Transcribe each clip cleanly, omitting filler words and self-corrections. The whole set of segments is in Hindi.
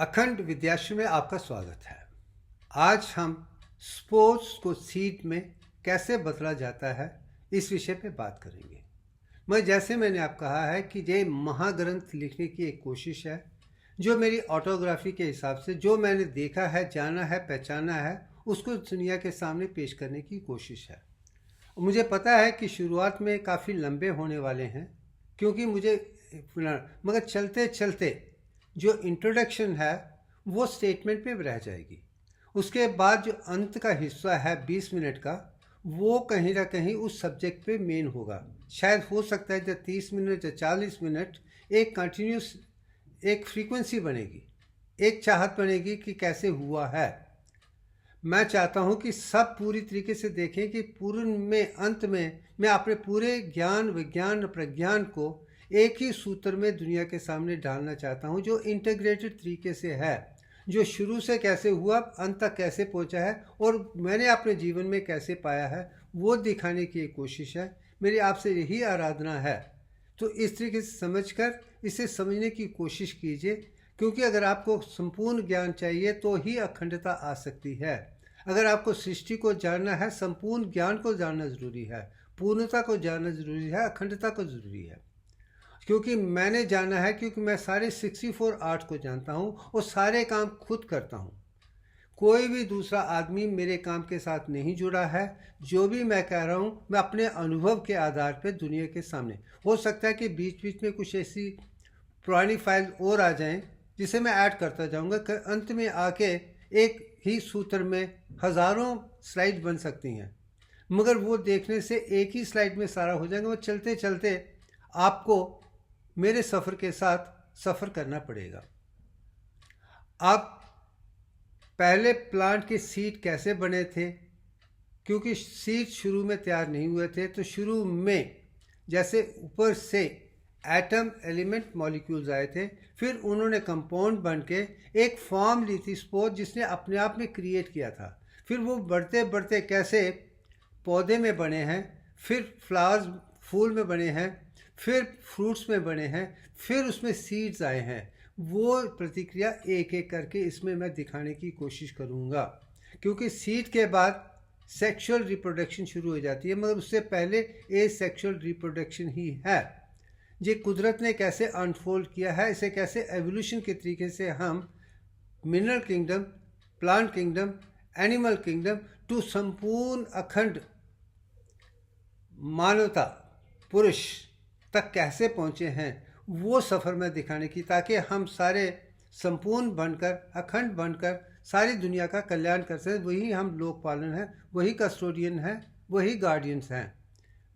अखंड विद्याश्रम में आपका स्वागत है। आज हम स्पोर्ट्स को सीड में कैसे बदला जाता है इस विषय पे बात करेंगे। जैसे मैंने आप कहा है कि ये महाग्रंथ लिखने की एक कोशिश है जो मेरी ऑटोग्राफी के हिसाब से जो मैंने देखा है, जाना है, पहचाना है, उसको दुनिया के सामने पेश करने की कोशिश है। मुझे पता है कि शुरुआत में काफ़ी लंबे होने वाले हैं क्योंकि मगर चलते चलते जो इंट्रोडक्शन है वो स्टेटमेंट में रह जाएगी। उसके बाद जो अंत का हिस्सा है 20 मिनट का, वो कहीं ना कहीं उस सब्जेक्ट पे मेन होगा। शायद हो सकता है जब 30 मिनट या 40 मिनट एक कंटिन्यूस एक फ्रीक्वेंसी बनेगी, एक चाहत बनेगी कि कैसे हुआ है। मैं चाहता हूं कि सब पूरी तरीके से देखें कि पूर्ण में अंत में मैं अपने पूरे ज्ञान, विज्ञान, प्रज्ञान को एक ही सूत्र में दुनिया के सामने डालना चाहता हूं जो इंटीग्रेटेड तरीके से है, जो शुरू से कैसे हुआ, अंत तक कैसे पहुंचा है और मैंने अपने जीवन में कैसे पाया है, वो दिखाने की एक कोशिश है। मेरी आपसे यही आराधना है। तो इस तरीके से समझकर इसे समझने की कोशिश कीजिए, क्योंकि अगर आपको संपूर्ण ज्ञान चाहिए तो ही अखंडता आ सकती है। अगर आपको सृष्टि को जानना है, संपूर्ण ज्ञान को जानना जरूरी है, पूर्णता को जानना जरूरी है, अखंडता को जरूरी है। क्योंकि मैंने जाना है, क्योंकि मैं सारे 64 आर्ट को जानता हूँ और सारे काम खुद करता हूँ। कोई भी दूसरा आदमी मेरे काम के साथ नहीं जुड़ा है। जो भी मैं कह रहा हूँ मैं अपने अनुभव के आधार पर दुनिया के सामने, हो सकता है कि बीच बीच में कुछ ऐसी पुरानी फाइल और आ जाएं जिसे मैं ऐड करता जाऊँगा। अंत में आके एक ही सूत्र में हज़ारों स्लाइड बन सकती हैं, मगर वो देखने से एक ही स्लाइड में सारा हो जाएगा। वो चलते चलते आपको मेरे सफ़र के साथ सफ़र करना पड़ेगा। आप पहले प्लांट के सीड कैसे बने थे, क्योंकि सीड शुरू में तैयार नहीं हुए थे, तो शुरू में जैसे ऊपर से एटम, एलिमेंट, मॉलिक्यूल्स आए थे, फिर उन्होंने कंपाउंड बन के एक फॉर्म ली थी, स्पोर, जिसने अपने आप में क्रिएट किया था। फिर वो बढ़ते बढ़ते कैसे पौधे में बने हैं, फिर फ्लावर्स, फूल में बने हैं, फिर फ्रूट्स में बने हैं, फिर उसमें सीड्स आए हैं। वो प्रतिक्रिया एक एक करके इसमें मैं दिखाने की कोशिश करूँगा, क्योंकि सीड के बाद सेक्सुअल रिप्रोडक्शन शुरू हो जाती है, मगर उससे पहले ए सेक्सुअल रिप्रोडक्शन ही है। ये कुदरत ने कैसे अनफोल्ड किया है, इसे कैसे एवोल्यूशन के तरीके से हम mineral kingdom, plant kingdom, animal kingdom to संपूर्ण अखंड मानवता, पुरुष तक कैसे पहुँचे हैं, वो सफ़र में दिखाने की, ताकि हम सारे संपूर्ण बनकर, अखंड बनकर सारी दुनिया का कल्याण कर सकें। वही हम लोक पालन हैं, वही कस्टोडियन हैं, वही गार्डियंस हैं।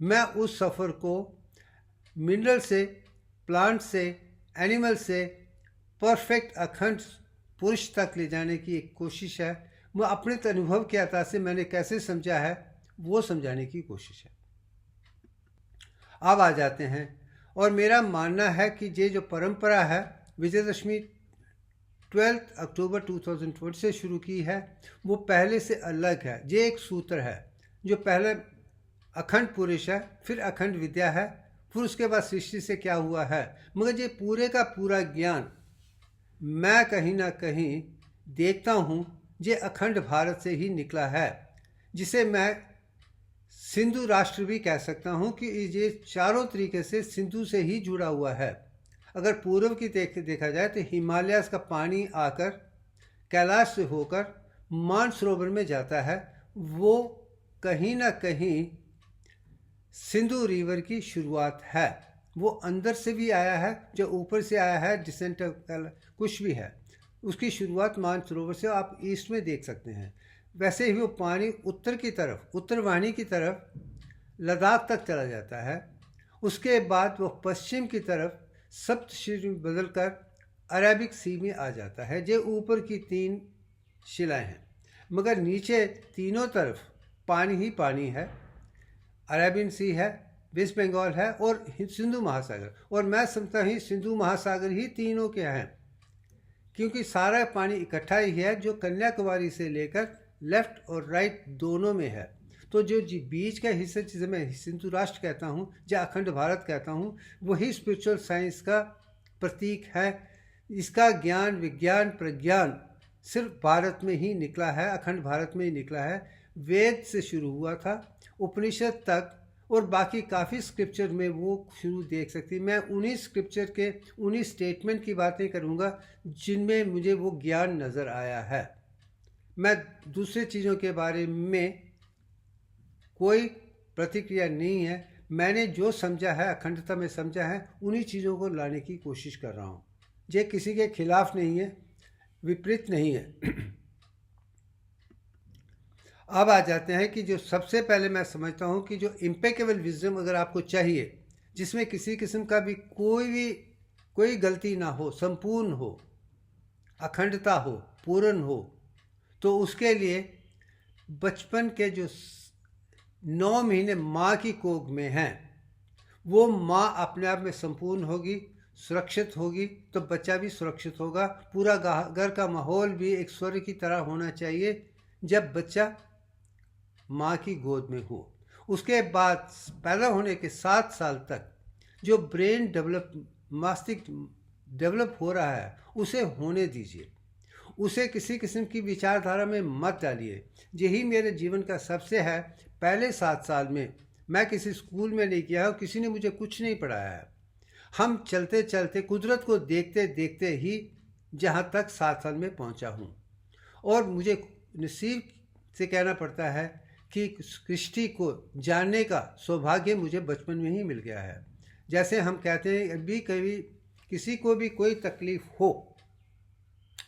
मैं उस सफ़र को मिनरल से, प्लांट से, एनिमल से परफेक्ट अखंड पुरुष तक ले जाने की एक कोशिश है। वो अपने अनुभव के आधार से मैंने कैसे समझा है वो समझाने की कोशिश है। अब आ जाते हैं, और मेरा मानना है कि ये जो परंपरा है विजयदशमी 12 अक्टूबर 2020 से शुरू की है, वो पहले से अलग है। ये एक सूत्र है जो पहले अखंड पुरुष है, फिर अखंड विद्या है, फिर उसके बाद सृष्टि से क्या हुआ है। मगर ये पूरे का पूरा ज्ञान मैं कहीं ना कहीं देखता हूँ ये अखंड भारत से ही निकला है, जिसे मैं सिंधु राष्ट्र भी कह सकता हूँ कि ये चारों तरीके से सिंधु से ही जुड़ा हुआ है। अगर पूर्व की देखा जाए तो हिमालयस का पानी आकर कैलाश से होकर मानसरोवर में जाता है, वो कहीं ना कहीं सिंधु रिवर की शुरुआत है। वो अंदर से भी आया है, जो ऊपर से आया है, डिसेंट कुछ भी है, उसकी शुरुआत मानसरोवर से आप ईस्ट में देख सकते हैं। वैसे ही वो पानी उत्तर की तरफ, उत्तरवाहिनी की तरफ लद्दाख तक चला जाता है। उसके बाद वो पश्चिम की तरफ सप्तऋषि में बदलकर अरेबिक सी में आ जाता है। ये ऊपर की 3 शिलाएं हैं, मगर नीचे तीनों तरफ पानी ही पानी है। अरेबियन सी है, वेस्ट बंगाल है और सिंधु महासागर। और मैं समझता ही सिंधु महासागर ही तीनों के हैं, क्योंकि सारा पानी इकट्ठा ही है जो कन्याकुमारी से लेकर लेफ्ट और राइट दोनों में है। तो जो बीच का हिस्सा, जिसे मैं सिंधु राष्ट्र कहता हूँ या अखंड भारत कहता हूँ, वही स्पिरिचुअल साइंस का प्रतीक है। इसका ज्ञान विज्ञान प्रज्ञान सिर्फ भारत में ही निकला है, अखंड भारत में ही निकला है। वेद से शुरू हुआ था, उपनिषद तक, और बाकी काफ़ी स्क्रिप्चर में वो शुरू देख सकती। मैं उन्हीं स्क्रिप्चर के उन्हीं स्टेटमेंट की बातें करूँगा जिनमें मुझे वो ज्ञान नज़र आया है। मैं दूसरे चीज़ों के बारे में कोई प्रतिक्रिया नहीं है। मैंने जो समझा है, अखंडता में समझा है, उन्हीं चीज़ों को लाने की कोशिश कर रहा हूँ। ये किसी के खिलाफ नहीं है, विपरीत नहीं है। अब आ जाते हैं कि जो सबसे पहले मैं समझता हूँ कि जो इम्पेकेबल विजडम अगर आपको चाहिए, जिसमें किसी किस्म का भी कोई गलती ना हो, संपूर्ण हो, अखंडता हो, पूर्ण हो, तो उसके लिए बचपन के जो 9 महीने माँ की कोख में हैं, वो माँ अपने आप में संपूर्ण होगी, सुरक्षित होगी, तो बच्चा भी सुरक्षित होगा। पूरा घर का माहौल भी एक स्वर्ग की तरह होना चाहिए जब बच्चा माँ की गोद में हो। उसके बाद पैदा होने के 7 साल तक जो ब्रेन मस्तिष्क डेवलप हो रहा है, उसे होने दीजिए। उसे किसी किस्म की विचारधारा में मत डालिए। यही मेरे जीवन का सबसे है। पहले 7 साल में मैं किसी स्कूल में नहीं गया और किसी ने मुझे कुछ नहीं पढ़ाया है। हम चलते चलते कुदरत को देखते देखते ही जहाँ तक 7 साल में पहुँचा हूँ। और मुझे नसीब से कहना पड़ता है कि सृष्टि को जानने का सौभाग्य मुझे बचपन में ही मिल गया है। जैसे हम कहते हैं, अभी कभी किसी को भी कोई तकलीफ़ हो,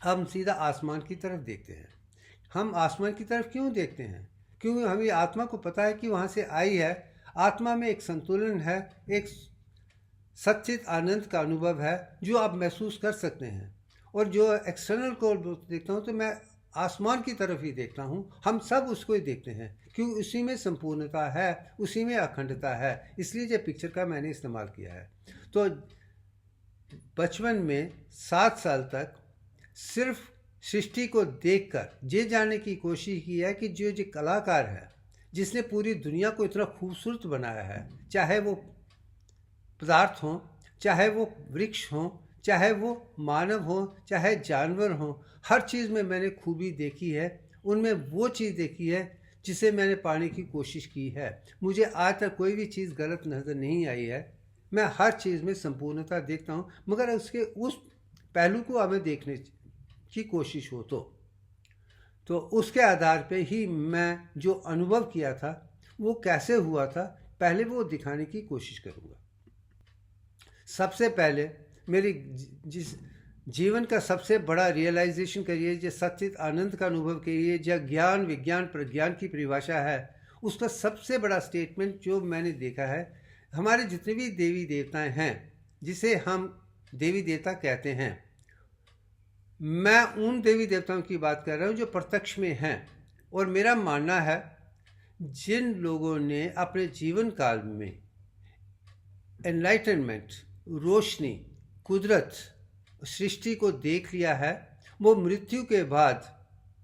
हम सीधा आसमान की तरफ देखते हैं। हम आसमान की तरफ क्यों देखते हैं? क्योंकि हमें आत्मा को पता है कि वहाँ से आई है। आत्मा में एक संतुलन है, एक सच्चित आनंद का अनुभव है जो आप महसूस कर सकते हैं। और जो एक्सटर्नल को देखता हूँ तो मैं आसमान की तरफ ही देखता हूँ। हम सब उसको ही देखते हैं क्योंकि उसी में संपूर्णता है, उसी में अखंडता है। इसलिए जो पिक्चर का मैंने इस्तेमाल किया है। तो बचपन में 7 साल तक सिर्फ सृष्टि को देखकर ये जानने की कोशिश की है कि जो कलाकार है, जिसने पूरी दुनिया को इतना खूबसूरत बनाया है, चाहे वो पदार्थ हों, चाहे वो वृक्ष हों, चाहे वो मानव हों, चाहे जानवर हों, हर चीज़ में मैंने खूबी देखी है। उनमें वो चीज़ देखी है जिसे मैंने पाने की कोशिश की है। मुझे आज तक कोई भी चीज़ गलत नज़र नहीं आई है। मैं हर चीज़ में संपूर्णता देखता हूँ, मगर उसके उस पहलू को हमें देखने की कोशिश हो तो उसके आधार पे ही मैं जो अनुभव किया था वो कैसे हुआ था, पहले वो दिखाने की कोशिश करूँगा। सबसे पहले मेरी जिस जीवन का सबसे बड़ा रियलाइजेशन करिए, जो सच्चित आनंद का अनुभव करिए, जो ज्ञान विज्ञान प्रज्ञान की परिभाषा है, उसका सबसे बड़ा स्टेटमेंट जो मैंने देखा है, हमारे जितने भी देवी देवताएं हैं, जिसे हम देवी देवता कहते हैं, मैं उन देवी देवताओं की बात कर रहा हूँ जो प्रत्यक्ष में हैं। और मेरा मानना है जिन लोगों ने अपने जीवन काल में एनलाइटनमेंट, रोशनी, कुदरत, सृष्टि को देख लिया है, वो मृत्यु के बाद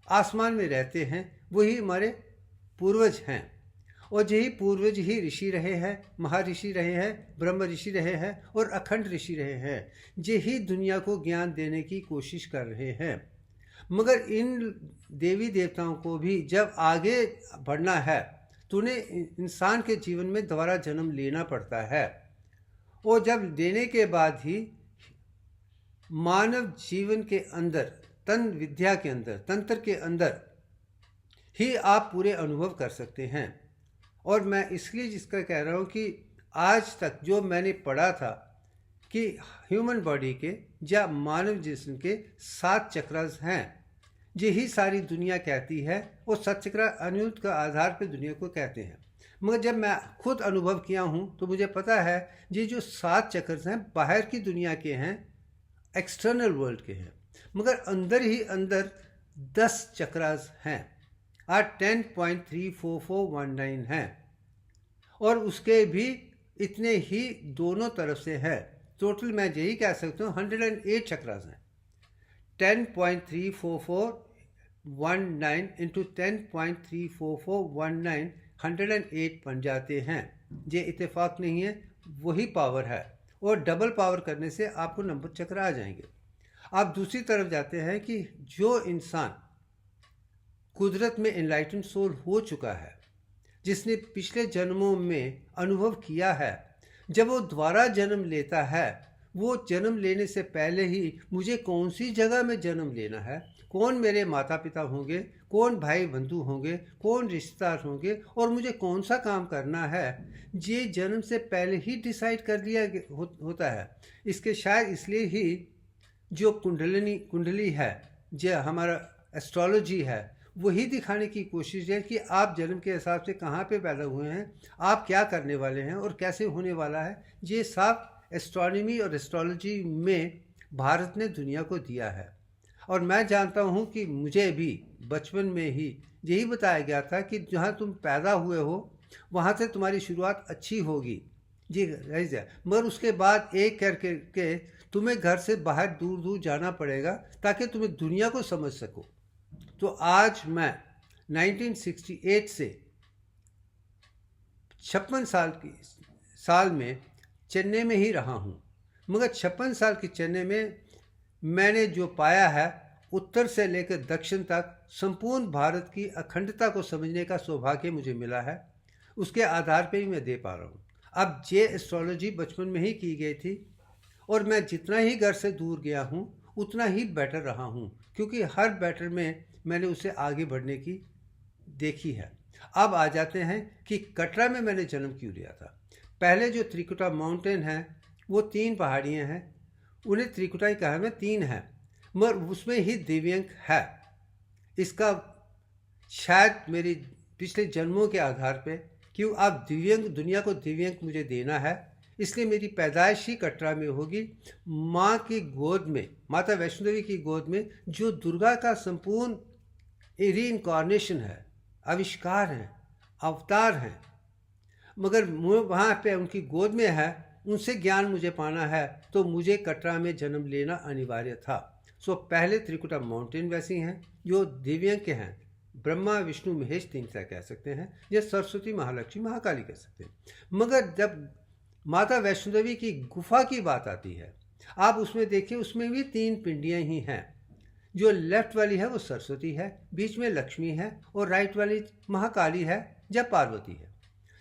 आसमान में रहते हैं। वही हमारे पूर्वज हैं। और यही पूर्वज ही ऋषि रहे हैं, महर्षि रहे हैं, ब्रह्म ऋषि रहे हैं और अखंड ऋषि रहे हैं। यही दुनिया को ज्ञान देने की कोशिश कर रहे हैं। मगर इन देवी देवताओं को भी जब आगे बढ़ना है तो उन्हें इंसान के जीवन में दोबारा जन्म लेना पड़ता है। और जब लेने के बाद ही मानव जीवन के अंदर, तन विद्या के अंदर, तंत्र के अंदर ही आप पूरे अनुभव कर सकते हैं। और मैं इसलिए जिसका कह रहा हूँ कि आज तक जो मैंने पढ़ा था कि ह्यूमन बॉडी के या मानव जिस्म के 7 चक्रास हैं, यही सारी दुनिया कहती है। और 7 चक्र अनिरुद्ध का आधार पर दुनिया को कहते हैं। मगर जब मैं खुद अनुभव किया हूँ तो मुझे पता है ये जो 7 चक्र हैं बाहर की दुनिया के हैं, एक्सटर्नल वर्ल्ड के हैं, मगर अंदर ही अंदर 10 चक्रास हैं, 10.34419 हैं। और उसके भी इतने ही दोनों तरफ से है। टोटल मैं यही कह सकता हूँ 108 चक्रास हैं। 10.34419 इंटू 10.34419 108 बन जाते हैं। ये इत्तेफाक नहीं है, वही पावर है। और डबल पावर करने से आपको नंबर चक्र आ जाएंगे। आप दूसरी तरफ जाते हैं कि जो इंसान कुदरत में एनलाइटेंड सोल हो चुका है, जिसने पिछले जन्मों में अनुभव किया है, जब वो दोबारा जन्म लेता है, वो जन्म लेने से पहले ही मुझे कौन सी जगह में जन्म लेना है, कौन मेरे माता पिता होंगे, कौन भाई बंधु होंगे, कौन रिश्तेदार होंगे और मुझे कौन सा काम करना है, ये जन्म से पहले ही डिसाइड कर लिया होता है। इसके शायद इसलिए ही जो कुंडली है, जो हमारा एस्ट्रोलॉजी है, वही दिखाने की कोशिश है कि आप जन्म के हिसाब से कहाँ पे पैदा हुए हैं, आप क्या करने वाले हैं और कैसे होने वाला है। ये साफ एस्ट्रोनॉमी और एस्ट्रोलॉजी में भारत ने दुनिया को दिया है। और मैं जानता हूँ कि मुझे भी बचपन में ही यही बताया गया था कि जहाँ तुम पैदा हुए हो वहाँ से तुम्हारी शुरुआत अच्छी होगी, जी रह जाए, मगर उसके बाद एक करके के तुम्हें घर से बाहर दूर दूर जाना पड़ेगा ताकि तुम्हें दुनिया को समझ सको। तो आज मैं 1968 से 56 साल में चेन्नई में ही रहा हूँ, मगर 56 साल की चेन्नई में मैंने जो पाया है, उत्तर से लेकर दक्षिण तक संपूर्ण भारत की अखंडता को समझने का सौभाग्य मुझे मिला है। उसके आधार पर ही मैं दे पा रहा हूँ। अब ये एस्ट्रोलॉजी बचपन में ही की गई थी और मैं जितना ही घर से दूर गया हूँ उतना ही बेटर रहा हूँ, क्योंकि हर बेटर में मैंने उसे आगे बढ़ने की देखी है। अब आ जाते हैं कि कटरा में मैंने जन्म क्यों लिया था। पहले जो त्रिकुटा माउंटेन है वो 3 पहाड़ियाँ हैं, उन्हें त्रिकुटा ही कहा, में 3 है, मगर उसमें ही दिव्यांग है। इसका शायद मेरे पिछले जन्मों के आधार पे, क्यों आप दिव्यांग दुनिया को दिव्यांग मुझे देना है, इसलिए मेरी पैदाइश ही कटरा में होगी, माँ की गोद में, माता वैष्णो देवी की गोद में, जो दुर्गा का संपूर्ण रीइंकारनेशन है, आविष्कार है, अवतार है, मगर वहाँ पे उनकी गोद में है, उनसे ज्ञान मुझे पाना है, तो मुझे कटरा में जन्म लेना अनिवार्य था। सो पहले त्रिकुटा माउंटेन वैसी हैं जो दिव्यांग के हैं, ब्रह्मा विष्णु महेश 3 तरह कह सकते हैं, या सरस्वती महालक्ष्मी महाकाली कह सकते हैं। मगर जब माता वैष्णो देवी की गुफा की बात आती है, आप उसमें देखिए, उसमें भी 3 पिंडियाँ ही हैं। जो लेफ्ट वाली है वो सरस्वती है, बीच में लक्ष्मी है और राइट वाली महाकाली है या पार्वती है।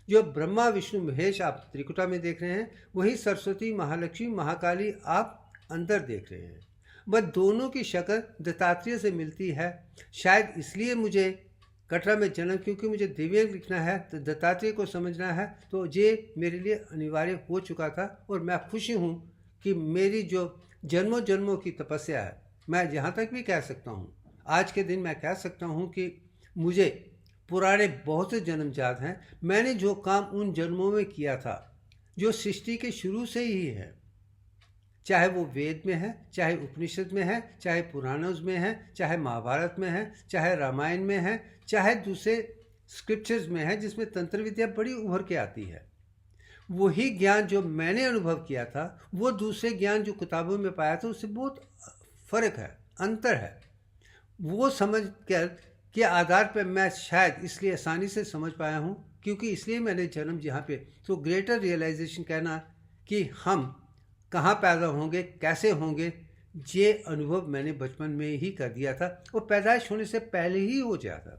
जो ब्रह्मा विष्णु महेश आप त्रिकुटा में देख रहे हैं, वही सरस्वती महालक्ष्मी महाकाली आप अंदर देख रहे हैं। बस दोनों की शक्ल दत्तात्रेय से मिलती है। शायद इसलिए मुझे कटरा में जन्म, क्योंकि मुझे दिव्यांग लिखना है तो दत्तात्रेय को समझना है, तो ये मेरे लिए अनिवार्य हो चुका था। और मैं खुशी हूँ कि मेरी जो जन्मों जन्मों की तपस्या है, मैं यहाँ तक भी कह सकता हूँ, आज के दिन मैं कह सकता हूँ कि मुझे पुराने बहुत से जन्म याद हैं। मैंने जो काम उन जन्मों में किया था, जो सृष्टि के शुरू से ही है, चाहे वो वेद में है, चाहे उपनिषद में है, चाहे पुराणों में है, चाहे महाभारत में है, चाहे रामायण में है, चाहे दूसरे स्क्रिप्चर्स में है, जिसमें तंत्र विद्या बड़ी उभर के आती है। वही ज्ञान जो मैंने अनुभव किया था, वो दूसरे ज्ञान जो किताबों में पाया था, उससे बहुत फर्क है, अंतर है। वो समझ कर के आधार पर मैं शायद इसलिए आसानी से समझ पाया हूँ, क्योंकि इसलिए मैंने जन्म यहाँ पे, तो ग्रेटर रियलाइजेशन कहना कि हम कहाँ पैदा होंगे, कैसे होंगे, ये अनुभव मैंने बचपन में ही कर दिया था और पैदाइश होने से पहले ही हो जाता।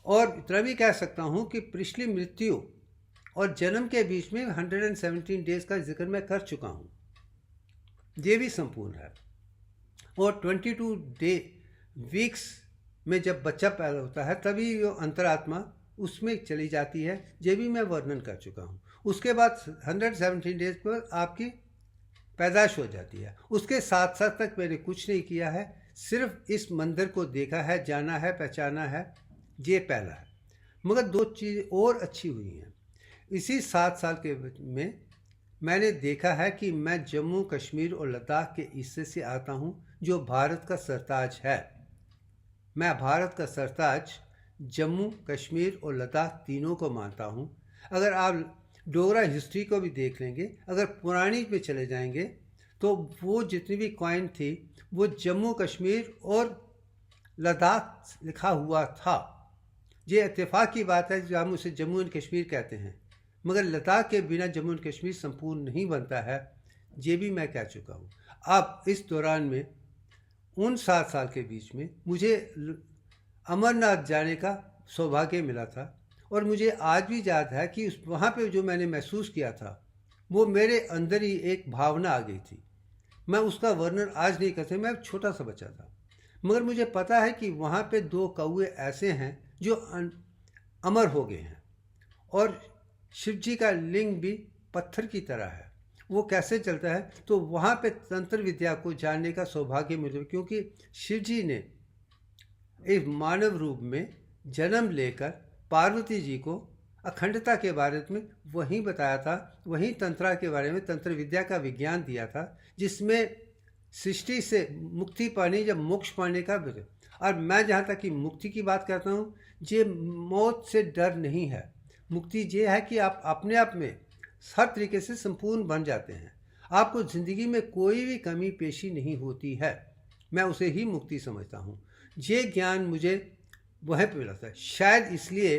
और इतना भी कह सकता हूँ कि पिछली मृत्यु और जन्म के बीच में 117 डेज का जिक्र मैं कर चुका हूँ, ये भी संपूर्ण है। और 22 वीक्स में जब बच्चा पैदा होता है, तभी वो अंतरात्मा उसमें चली जाती है, ये भी मैं वर्णन कर चुका हूँ। उसके बाद 117 डेज पर आपकी पैदाइश हो जाती है। उसके साथ साथ तक मैंने कुछ नहीं किया है, सिर्फ इस मंदिर को देखा है, जाना है, पहचाना है, ये पहला है। मगर 2 चीज़ें और अच्छी हुई हैं। इसी 7 साल के में मैंने देखा है कि मैं जम्मू कश्मीर और लद्दाख के हिस्से से आता हूँ, जो भारत का सरताज है। मैं भारत का सरताज जम्मू कश्मीर और लद्दाख तीनों को मानता हूँ। अगर आप डोगरा हिस्ट्री को भी देख लेंगे, अगर पुरानी में चले जाएंगे, तो वो जितनी भी कॉइन थी वो जम्मू कश्मीर और लद्दाख लिखा हुआ था। ये इत्तेफाक की बात है जो हम उसे जम्मू एंड कश्मीर कहते हैं, मगर लद्दाख के बिना जम्मू एंड कश्मीर संपूर्ण नहीं बनता है। ये भी मैं कह चुका हूँ। अब इस दौरान में उन 7 साल के बीच में मुझे अमरनाथ जाने का सौभाग्य मिला था, और मुझे आज भी याद है कि उस वहाँ पे जो मैंने महसूस किया था, वो मेरे अंदर ही एक भावना आ गई थी। मैं उसका वर्णन आज नहीं कर सकता, मैं छोटा सा बच्चा था, मगर मुझे पता है कि वहाँ पे 2 कौवे ऐसे हैं जो अमर हो गए हैं, और शिव जी का लिंग भी पत्थर की तरह है। वो कैसे चलता है, तो वहाँ पे तंत्र विद्या को जानने का सौभाग्य मिला, क्योंकि शिव जी ने एक मानव रूप में जन्म लेकर पार्वती जी को अखंडता के बारे में वहीं बताया था, वहीं तंत्रा के बारे में, तंत्र विद्या का विज्ञान दिया था, जिसमें सृष्टि से मुक्ति पाने या मोक्ष पाने का। और मैं जहाँ तक कि मुक्ति की बात करता हूँ, ये मौत से डर नहीं है। मुक्ति ये है कि आप अपने आप में हर तरीके से संपूर्ण बन जाते हैं, आपको ज़िंदगी में कोई भी कमी पेशी नहीं होती है। मैं उसे ही मुक्ति समझता हूँ। ये ज्ञान मुझे वहीं पर मिला था, शायद इसलिए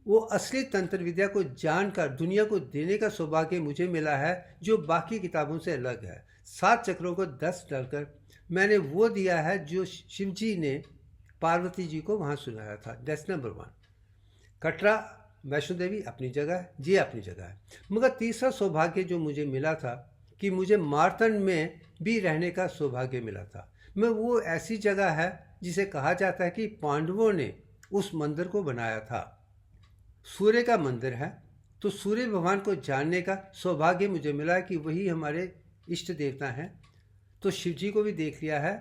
वो असली तंत्र विद्या को जानकर दुनिया को देने का सौभाग्य मुझे मिला है, जो बाकी किताबों से अलग है। 7 चक्रों को 10 डालकर मैंने वो दिया है जो शिव जी ने पार्वती जी को वहाँ सुनाया था। That's number 1। कटरा वैष्णो देवी अपनी जगह है, ये अपनी जगह है। मगर तीसरा सौभाग्य जो मुझे मिला था कि मुझे मार्तंड में भी रहने का सौभाग्य मिला था। मैं वो ऐसी जगह है जिसे कहा जाता है कि पांडवों ने उस मंदिर को बनाया था। सूर्य का मंदिर है, तो सूर्य भगवान को जानने का सौभाग्य मुझे मिला कि वही हमारे इष्ट देवता हैं। तो शिव जी को भी देख लिया है,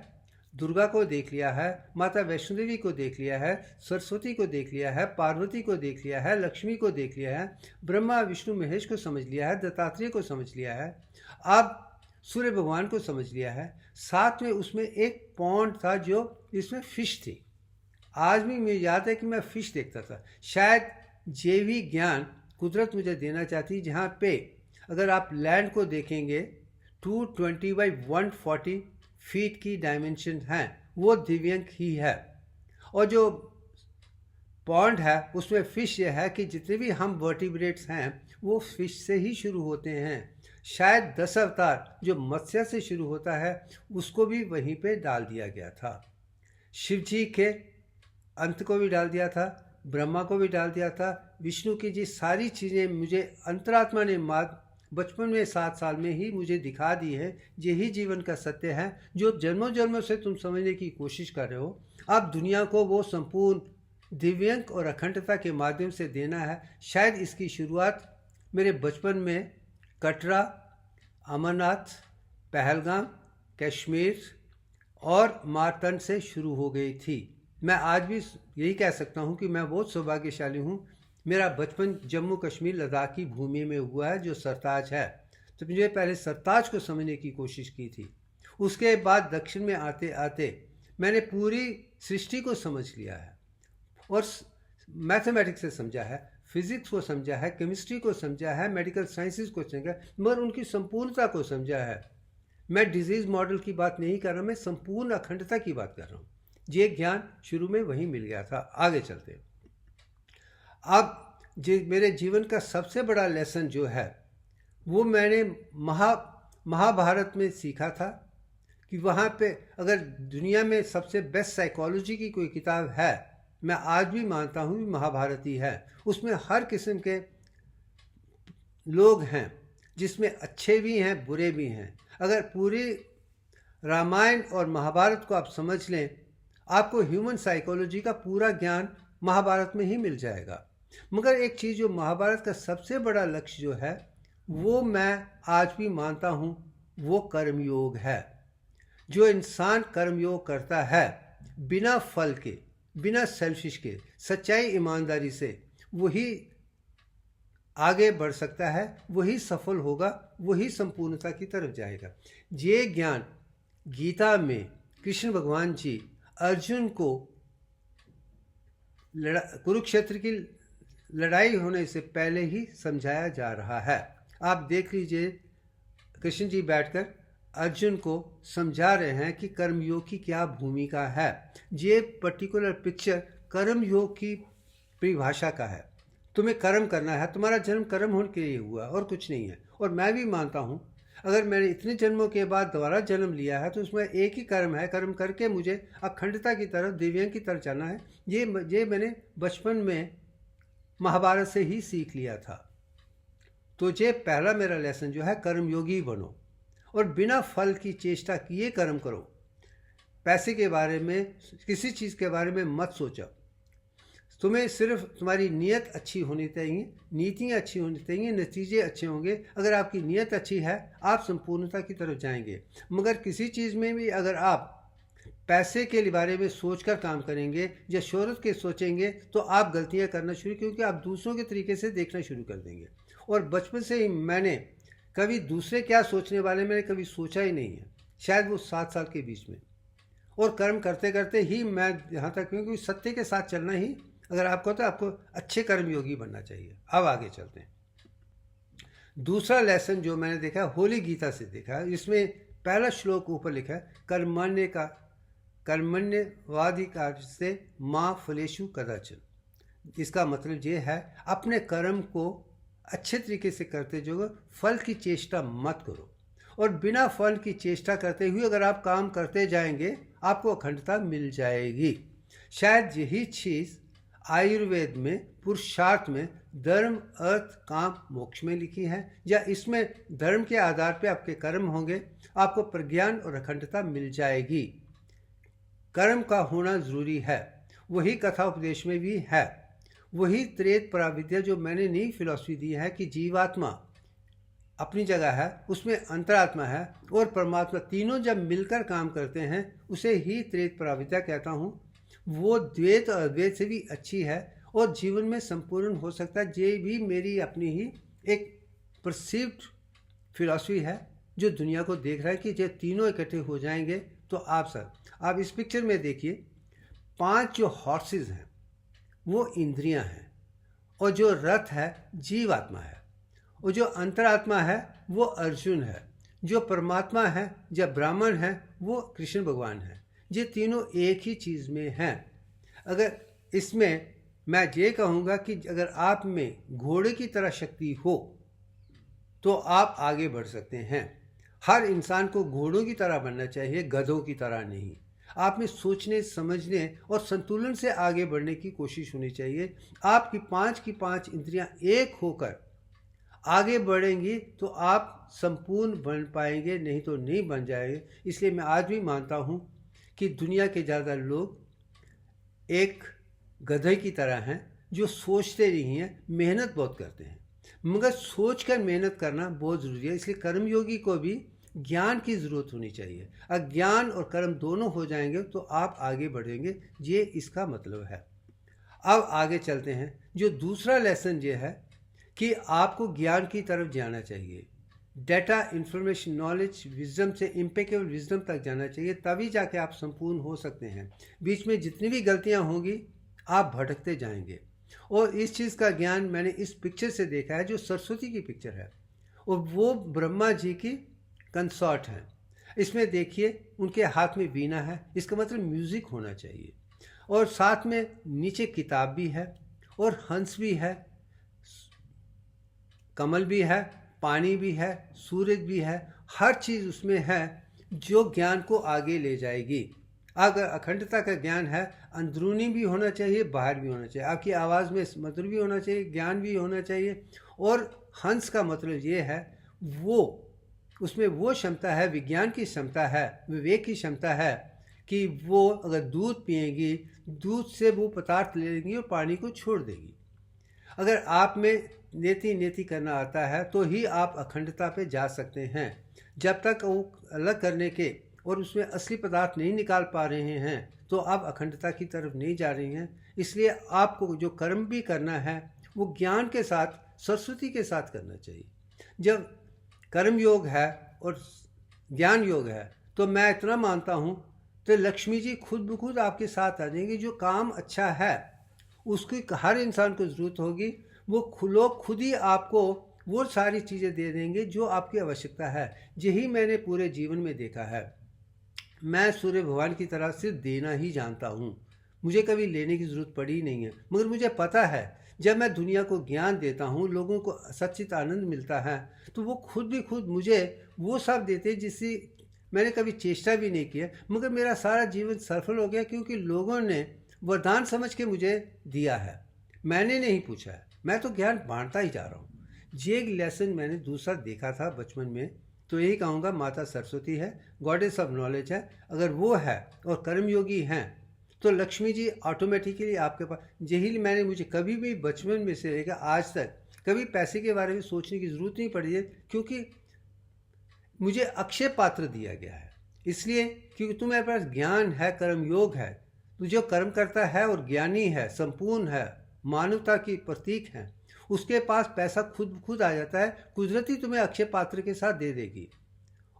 दुर्गा को देख लिया है, माता वैष्णो देवी को देख लिया है, सरस्वती को देख लिया है, पार्वती को देख लिया है, लक्ष्मी को देख लिया है, ब्रह्मा विष्णु महेश को समझ लिया है, दत्तात्रेय को समझ लिया है, अब सूर्य भगवान को समझ लिया है। साथ में उसमें एक पॉन्ड था जो इसमें फिश थी। आज भी मुझे याद है कि मैं फिश देखता था। शायद ये भी ज्ञान कुदरत मुझे देना चाहती, जहाँ पे अगर आप लैंड को देखेंगे 220 बाई 140 फीट की डायमेंशन है, वो दिव्यांग ही है। और जो पॉन्ड है उसमें फिश ये है कि जितने भी हम वर्टिब्रेट्स हैं वो फिश से ही शुरू होते हैं। शायद 10 अवतार जो मत्स्य से शुरू होता है उसको भी वहीं पे डाल दिया गया था। शिव जी के अंत को भी डाल दिया था, ब्रह्मा को भी डाल दिया था, विष्णु की जी सारी चीज़ें मुझे अंतरात्मा ने बचपन में 7 साल में ही मुझे दिखा दी है। यही जीवन का सत्य है जो जन्मों जन्मों से तुम समझने की कोशिश कर रहे हो। अब दुनिया को वो संपूर्ण दिव्यांग और अखंडता के माध्यम से देना है। शायद इसकी शुरुआत मेरे बचपन में कटरा, अमरनाथ, पहलगाम, कश्मीर और मार्तंड से शुरू हो गई थी। मैं आज भी यही कह सकता हूँ कि मैं बहुत सौभाग्यशाली हूँ। मेरा बचपन जम्मू कश्मीर लद्दाख की भूमि में हुआ है जो सरताज है। तो मुझे पहले सरताज को समझने की कोशिश की थी। उसके बाद दक्षिण में आते आते मैंने पूरी सृष्टि को समझ लिया है, और मैथमेटिक्स से समझा है, फिजिक्स को समझा है, केमिस्ट्री को समझा है, मेडिकल साइंसेस को समझा है, मगर उनकी संपूर्णता को समझा है। मैं डिजीज मॉडल की बात नहीं कर रहा, मैं संपूर्ण अखंडता की बात कर रहा हूँ। ये ज्ञान शुरू में वहीं मिल गया था। आगे चलते, अब मेरे जीवन का सबसे बड़ा लेसन जो है वो मैंने महाभारत में सीखा था कि वहाँ पे अगर दुनिया में सबसे बेस्ट साइकोलॉजी की कोई किताब है, मैं आज भी मानता हूँ महाभारत ही है। उसमें हर किस्म के लोग हैं, जिसमें अच्छे भी हैं बुरे भी हैं। अगर पूरी रामायण और महाभारत को आप समझ लें, आपको ह्यूमन साइकोलॉजी का पूरा ज्ञान महाभारत में ही मिल जाएगा। मगर एक चीज़ जो महाभारत का सबसे बड़ा लक्ष्य जो है वो मैं आज भी मानता हूँ, वो कर्मयोग है। जो इंसान कर्मयोग करता है बिना फल के, बिना सेल्फिश के, सच्चाई ईमानदारी से, वही आगे बढ़ सकता है, वही सफल होगा, वही संपूर्णता की तरफ जाएगा। ये ज्ञान गीता में कृष्ण भगवान जी अर्जुन को कुरुक्षेत्र की लड़ाई होने से पहले ही समझाया जा रहा है। आप देख लीजिए, कृष्ण जी बैठकर अर्जुन को समझा रहे हैं कि कर्मयोग की क्या भूमिका है। ये पर्टिकुलर पिक्चर कर्मयोग की परिभाषा का है। तुम्हें कर्म करना है, तुम्हारा जन्म कर्म होने के लिए हुआ और कुछ नहीं है। और मैं भी मानता हूँ अगर मैंने इतने जन्मों के बाद दोबारा जन्म लिया है तो उसमें एक ही कर्म है, कर्म करके मुझे अखंडता की तरफ, दिव्यांग की तरफ जाना है। ये मैंने बचपन में महाभारत से ही सीख लिया था। तो ये पहला मेरा लेसन जो है, कर्मयोगी बनो और बिना फल की चेष्टा किए कर्म करो। पैसे के बारे में, किसी चीज़ के बारे में मत सोचो। तुम्हें सिर्फ तुम्हारी नीयत अच्छी होनी चाहिए, नीतियाँ अच्छी होनी चाहिए, नतीजे अच्छे होंगे। अगर आपकी नीयत अच्छी है, आप संपूर्णता की तरफ जाएंगे। मगर किसी चीज़ में भी अगर आप पैसे के बारे में सोचकर काम करेंगे या शोहरत के सोचेंगे तो आप गलतियां करना शुरू, क्योंकि आप दूसरों के तरीके से देखना शुरू कर देंगे। और बचपन से ही मैंने कभी दूसरे क्या सोचने वाले मैंने कभी सोचा ही नहीं है, शायद वो 7 साल के बीच में। और कर्म करते करते ही मैं यहाँ तक, क्योंकि सत्य के साथ चलना ही अगर आपको, तो आपको अच्छे कर्मयोगी बनना चाहिए। अब आगे चलते हैं। दूसरा लेसन जो मैंने देखा है, होली गीता से देखा है। इसमें पहला श्लोक ऊपर लिखा है, कर्मण्यवाधिकार से माँ फलेशु कदाचन। इसका मतलब ये है, अपने कर्म को अच्छे तरीके से करते जो, फल की चेष्टा मत करो। और बिना फल की चेष्टा करते हुए अगर आप काम करते जाएंगे, आपको अखंडता मिल जाएगी। शायद यही चीज़ आयुर्वेद में, पुरुषार्थ में, धर्म, अर्थ, काम, मोक्ष में लिखी है। या इसमें धर्म के आधार पे आपके कर्म होंगे, आपको प्रज्ञान और अखंडता मिल जाएगी। कर्म का होना जरूरी है, वही कथा उपदेश में भी है। वही त्रेत पराविद्या जो मैंने नई फिलॉसफी दी है कि जीवात्मा अपनी जगह है, उसमें अंतरात्मा है और परमात्मा, तीनों जब मिलकर काम करते हैं उसे ही त्रेत पराविद्या कहता हूँ। वो द्वैत और अद्वैत से भी अच्छी है और जीवन में संपूर्ण हो सकता है। ये भी मेरी अपनी ही एक परसीव्ड फिलॉसफी है जो दुनिया को देख रहा है कि जब तीनों इकट्ठे हो जाएंगे तो आप इस पिक्चर में देखिए, 5 जो हॉर्सेस हैं वो इंद्रियां हैं, और जो रथ है जीवात्मा है, और जो अंतरात्मा है वो अर्जुन है, जो परमात्मा है जब ब्राह्मण है वो कृष्ण भगवान है। ये तीनों एक ही चीज़ में हैं। अगर इसमें मैं ये कहूँगा कि अगर आप में घोड़े की तरह शक्ति हो तो आप आगे बढ़ सकते हैं। हर इंसान को घोड़ों की तरह बनना चाहिए, गधों की तरह नहीं। आप में सोचने, समझने और संतुलन से आगे बढ़ने की कोशिश होनी चाहिए। आपकी 5 की 5 इंद्रियां एक होकर आगे बढ़ेंगी तो आप संपूर्ण बन पाएंगे, नहीं तो नहीं बन जाएंगे। इसलिए मैं आज भी मानता हूँ कि दुनिया के ज़्यादा लोग एक गधे की तरह हैं जो सोचते नहीं हैं, मेहनत बहुत करते हैं। मगर सोचकर मेहनत करना बहुत ज़रूरी है। इसलिए कर्मयोगी को भी ज्ञान की ज़रूरत होनी चाहिए। अगर ज्ञान और कर्म दोनों हो जाएंगे तो आप आगे बढ़ेंगे, ये इसका मतलब है। अब आगे चलते हैं। जो दूसरा लेसन ये है कि आपको ज्ञान की तरफ जाना चाहिए। डेटा, इंफॉर्मेशन, नॉलेज, विजडम से इम्पेकेबल विजडम तक जाना चाहिए, तभी जाके आप संपूर्ण हो सकते हैं। बीच में जितनी भी गलतियां होंगी आप भटकते जाएंगे। और इस चीज़ का ज्ञान मैंने इस पिक्चर से देखा है, जो सरस्वती की पिक्चर है, और वो ब्रह्मा जी की कंसॉर्ट हैं। इसमें देखिए उनके हाथ में वीणा है, इसका मतलब म्यूज़िक होना चाहिए। और साथ में नीचे किताब भी है और हंस भी है, कमल भी है, पानी भी है, सूरज भी है, हर चीज़ उसमें है जो ज्ञान को आगे ले जाएगी। अगर अखंडता का ज्ञान है, अंदरूनी भी होना चाहिए, बाहर भी होना चाहिए। आपकी आवाज़ में मधुर भी होना चाहिए, ज्ञान भी होना चाहिए। और हंस का मतलब ये है, वो उसमें वो क्षमता है, विज्ञान की क्षमता है, विवेक की क्षमता है कि वो अगर दूध पिएंगी, दूध से वो पदार्थ ले लेंगी और पानी को छोड़ देगी। अगर आप में नेति नेति करना आता है तो ही आप अखंडता पे जा सकते हैं। जब तक वो अलग करने के और उसमें असली पदार्थ नहीं निकाल पा रहे हैं तो आप अखंडता की तरफ नहीं जा रही हैं। इसलिए आपको जो कर्म भी करना है वो ज्ञान के साथ, सरस्वती के साथ करना चाहिए। जब कर्म योग है और ज्ञान योग है तो मैं इतना मानता हूँ तो लक्ष्मी जी खुद ब खुद आपके साथ आ जाएंगे। जो काम अच्छा है उसकी हर इंसान को ज़रूरत होगी, वो लोग खुद ही आपको वो सारी चीज़ें दे देंगे जो आपकी आवश्यकता है। यही मैंने पूरे जीवन में देखा है। मैं सूर्य भगवान की तरह सिर्फ देना ही जानता हूँ, मुझे कभी लेने की ज़रूरत पड़ी नहीं है, मगर मुझे पता है जब मैं दुनिया को ज्ञान देता हूँ, लोगों को सच्चित आनंद मिलता है, तो वो खुद मुझे वो सब देते हैं जिससे मैंने कभी चेष्टा भी नहीं किया, मगर मेरा सारा जीवन सफल हो गया क्योंकि लोगों ने वरदान समझ के मुझे दिया है। मैंने नहीं पूछा है, मैं तो ज्ञान बांटता ही जा रहा हूँ। ये एक लेसन मैंने दूसरा देखा था बचपन में, तो यही कहूँगा माता सरस्वती है, गॉडेस ऑफ नॉलेज है। अगर वो है और कर्मयोगी हैं तो लक्ष्मी जी ऑटोमेटिकली आपके पास। यही मैंने मुझे कभी भी बचपन में से लेकर आज तक कभी पैसे के बारे में सोचने की ज़रूरत नहीं पड़ी है, क्योंकि मुझे अक्षय पात्र दिया गया है। इसलिए क्योंकि तुम्हारे पास ज्ञान है, कर्मयोग है, तो जो कर्म करता है और ज्ञानी है, संपूर्ण है, मानवता की प्रतीक है, उसके पास पैसा खुद आ जाता है। कुदरती तुम्हें अक्षय पात्र के साथ दे देगी।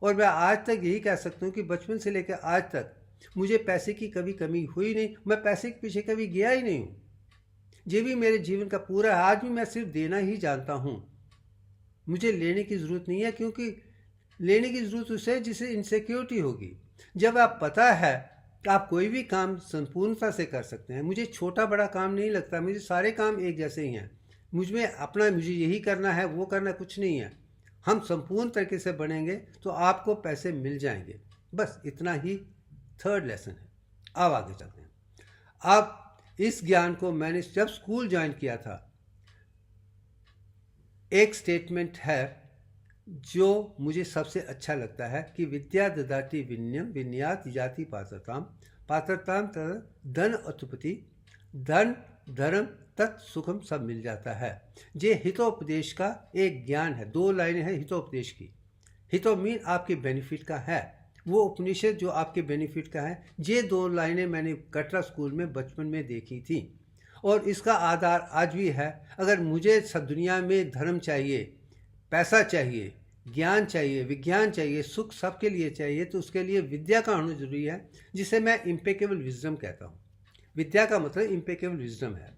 और मैं आज तक यही कह सकता हूँ कि बचपन से लेकर आज तक मुझे पैसे की कभी कमी हुई नहीं, मैं पैसे के पीछे कभी गया ही नहीं हूँ। ये भी मेरे जीवन का पूरा है। आज भी मैं सिर्फ देना ही जानता हूँ, मुझे लेने की ज़रूरत नहीं है, क्योंकि लेने की ज़रूरत उसे जिसे इनसिक्योरिटी होगी। जब आप पता है कि आप कोई भी काम संपूर्णता से कर सकते हैं, मुझे छोटा बड़ा काम नहीं लगता, मुझे सारे काम एक जैसे ही हैं। मुझे यही करना है, वो करना कुछ नहीं है। हम संपूर्ण तरीके से बनेंगे तो आपको पैसे मिल जाएंगे। बस इतना ही थर्ड लेसन है। अब आगे चलते हैं। अब इस ज्ञान को मैंने जब स्कूल ज्वाइन किया था, एक स्टेटमेंट है जो मुझे सबसे अच्छा लगता है कि विद्या ददाति विनयम विनयात जाति पात्रताम पात्रताम धन अतुपति, धन धर्म तत् सुखम सब मिल जाता है। ये हितोपदेश का एक ज्ञान है। 2 लाइनें हैं हितोपदेश की। हितो मीन आपके बेनिफिट का है, वो उपनिषद जो आपके बेनिफिट का है। ये 2 लाइनें मैंने कटरा स्कूल में बचपन में देखी थी और इसका आधार आज भी है। अगर मुझे सब दुनिया में धर्म चाहिए, पैसा चाहिए, ज्ञान चाहिए, विज्ञान चाहिए, सुख सबके लिए चाहिए, तो उसके लिए विद्या का होना जरूरी है, जिसे मैं इम्पेकेबल विजडम कहता हूँ। विद्या का मतलब इम्पेकेबल विजडम है।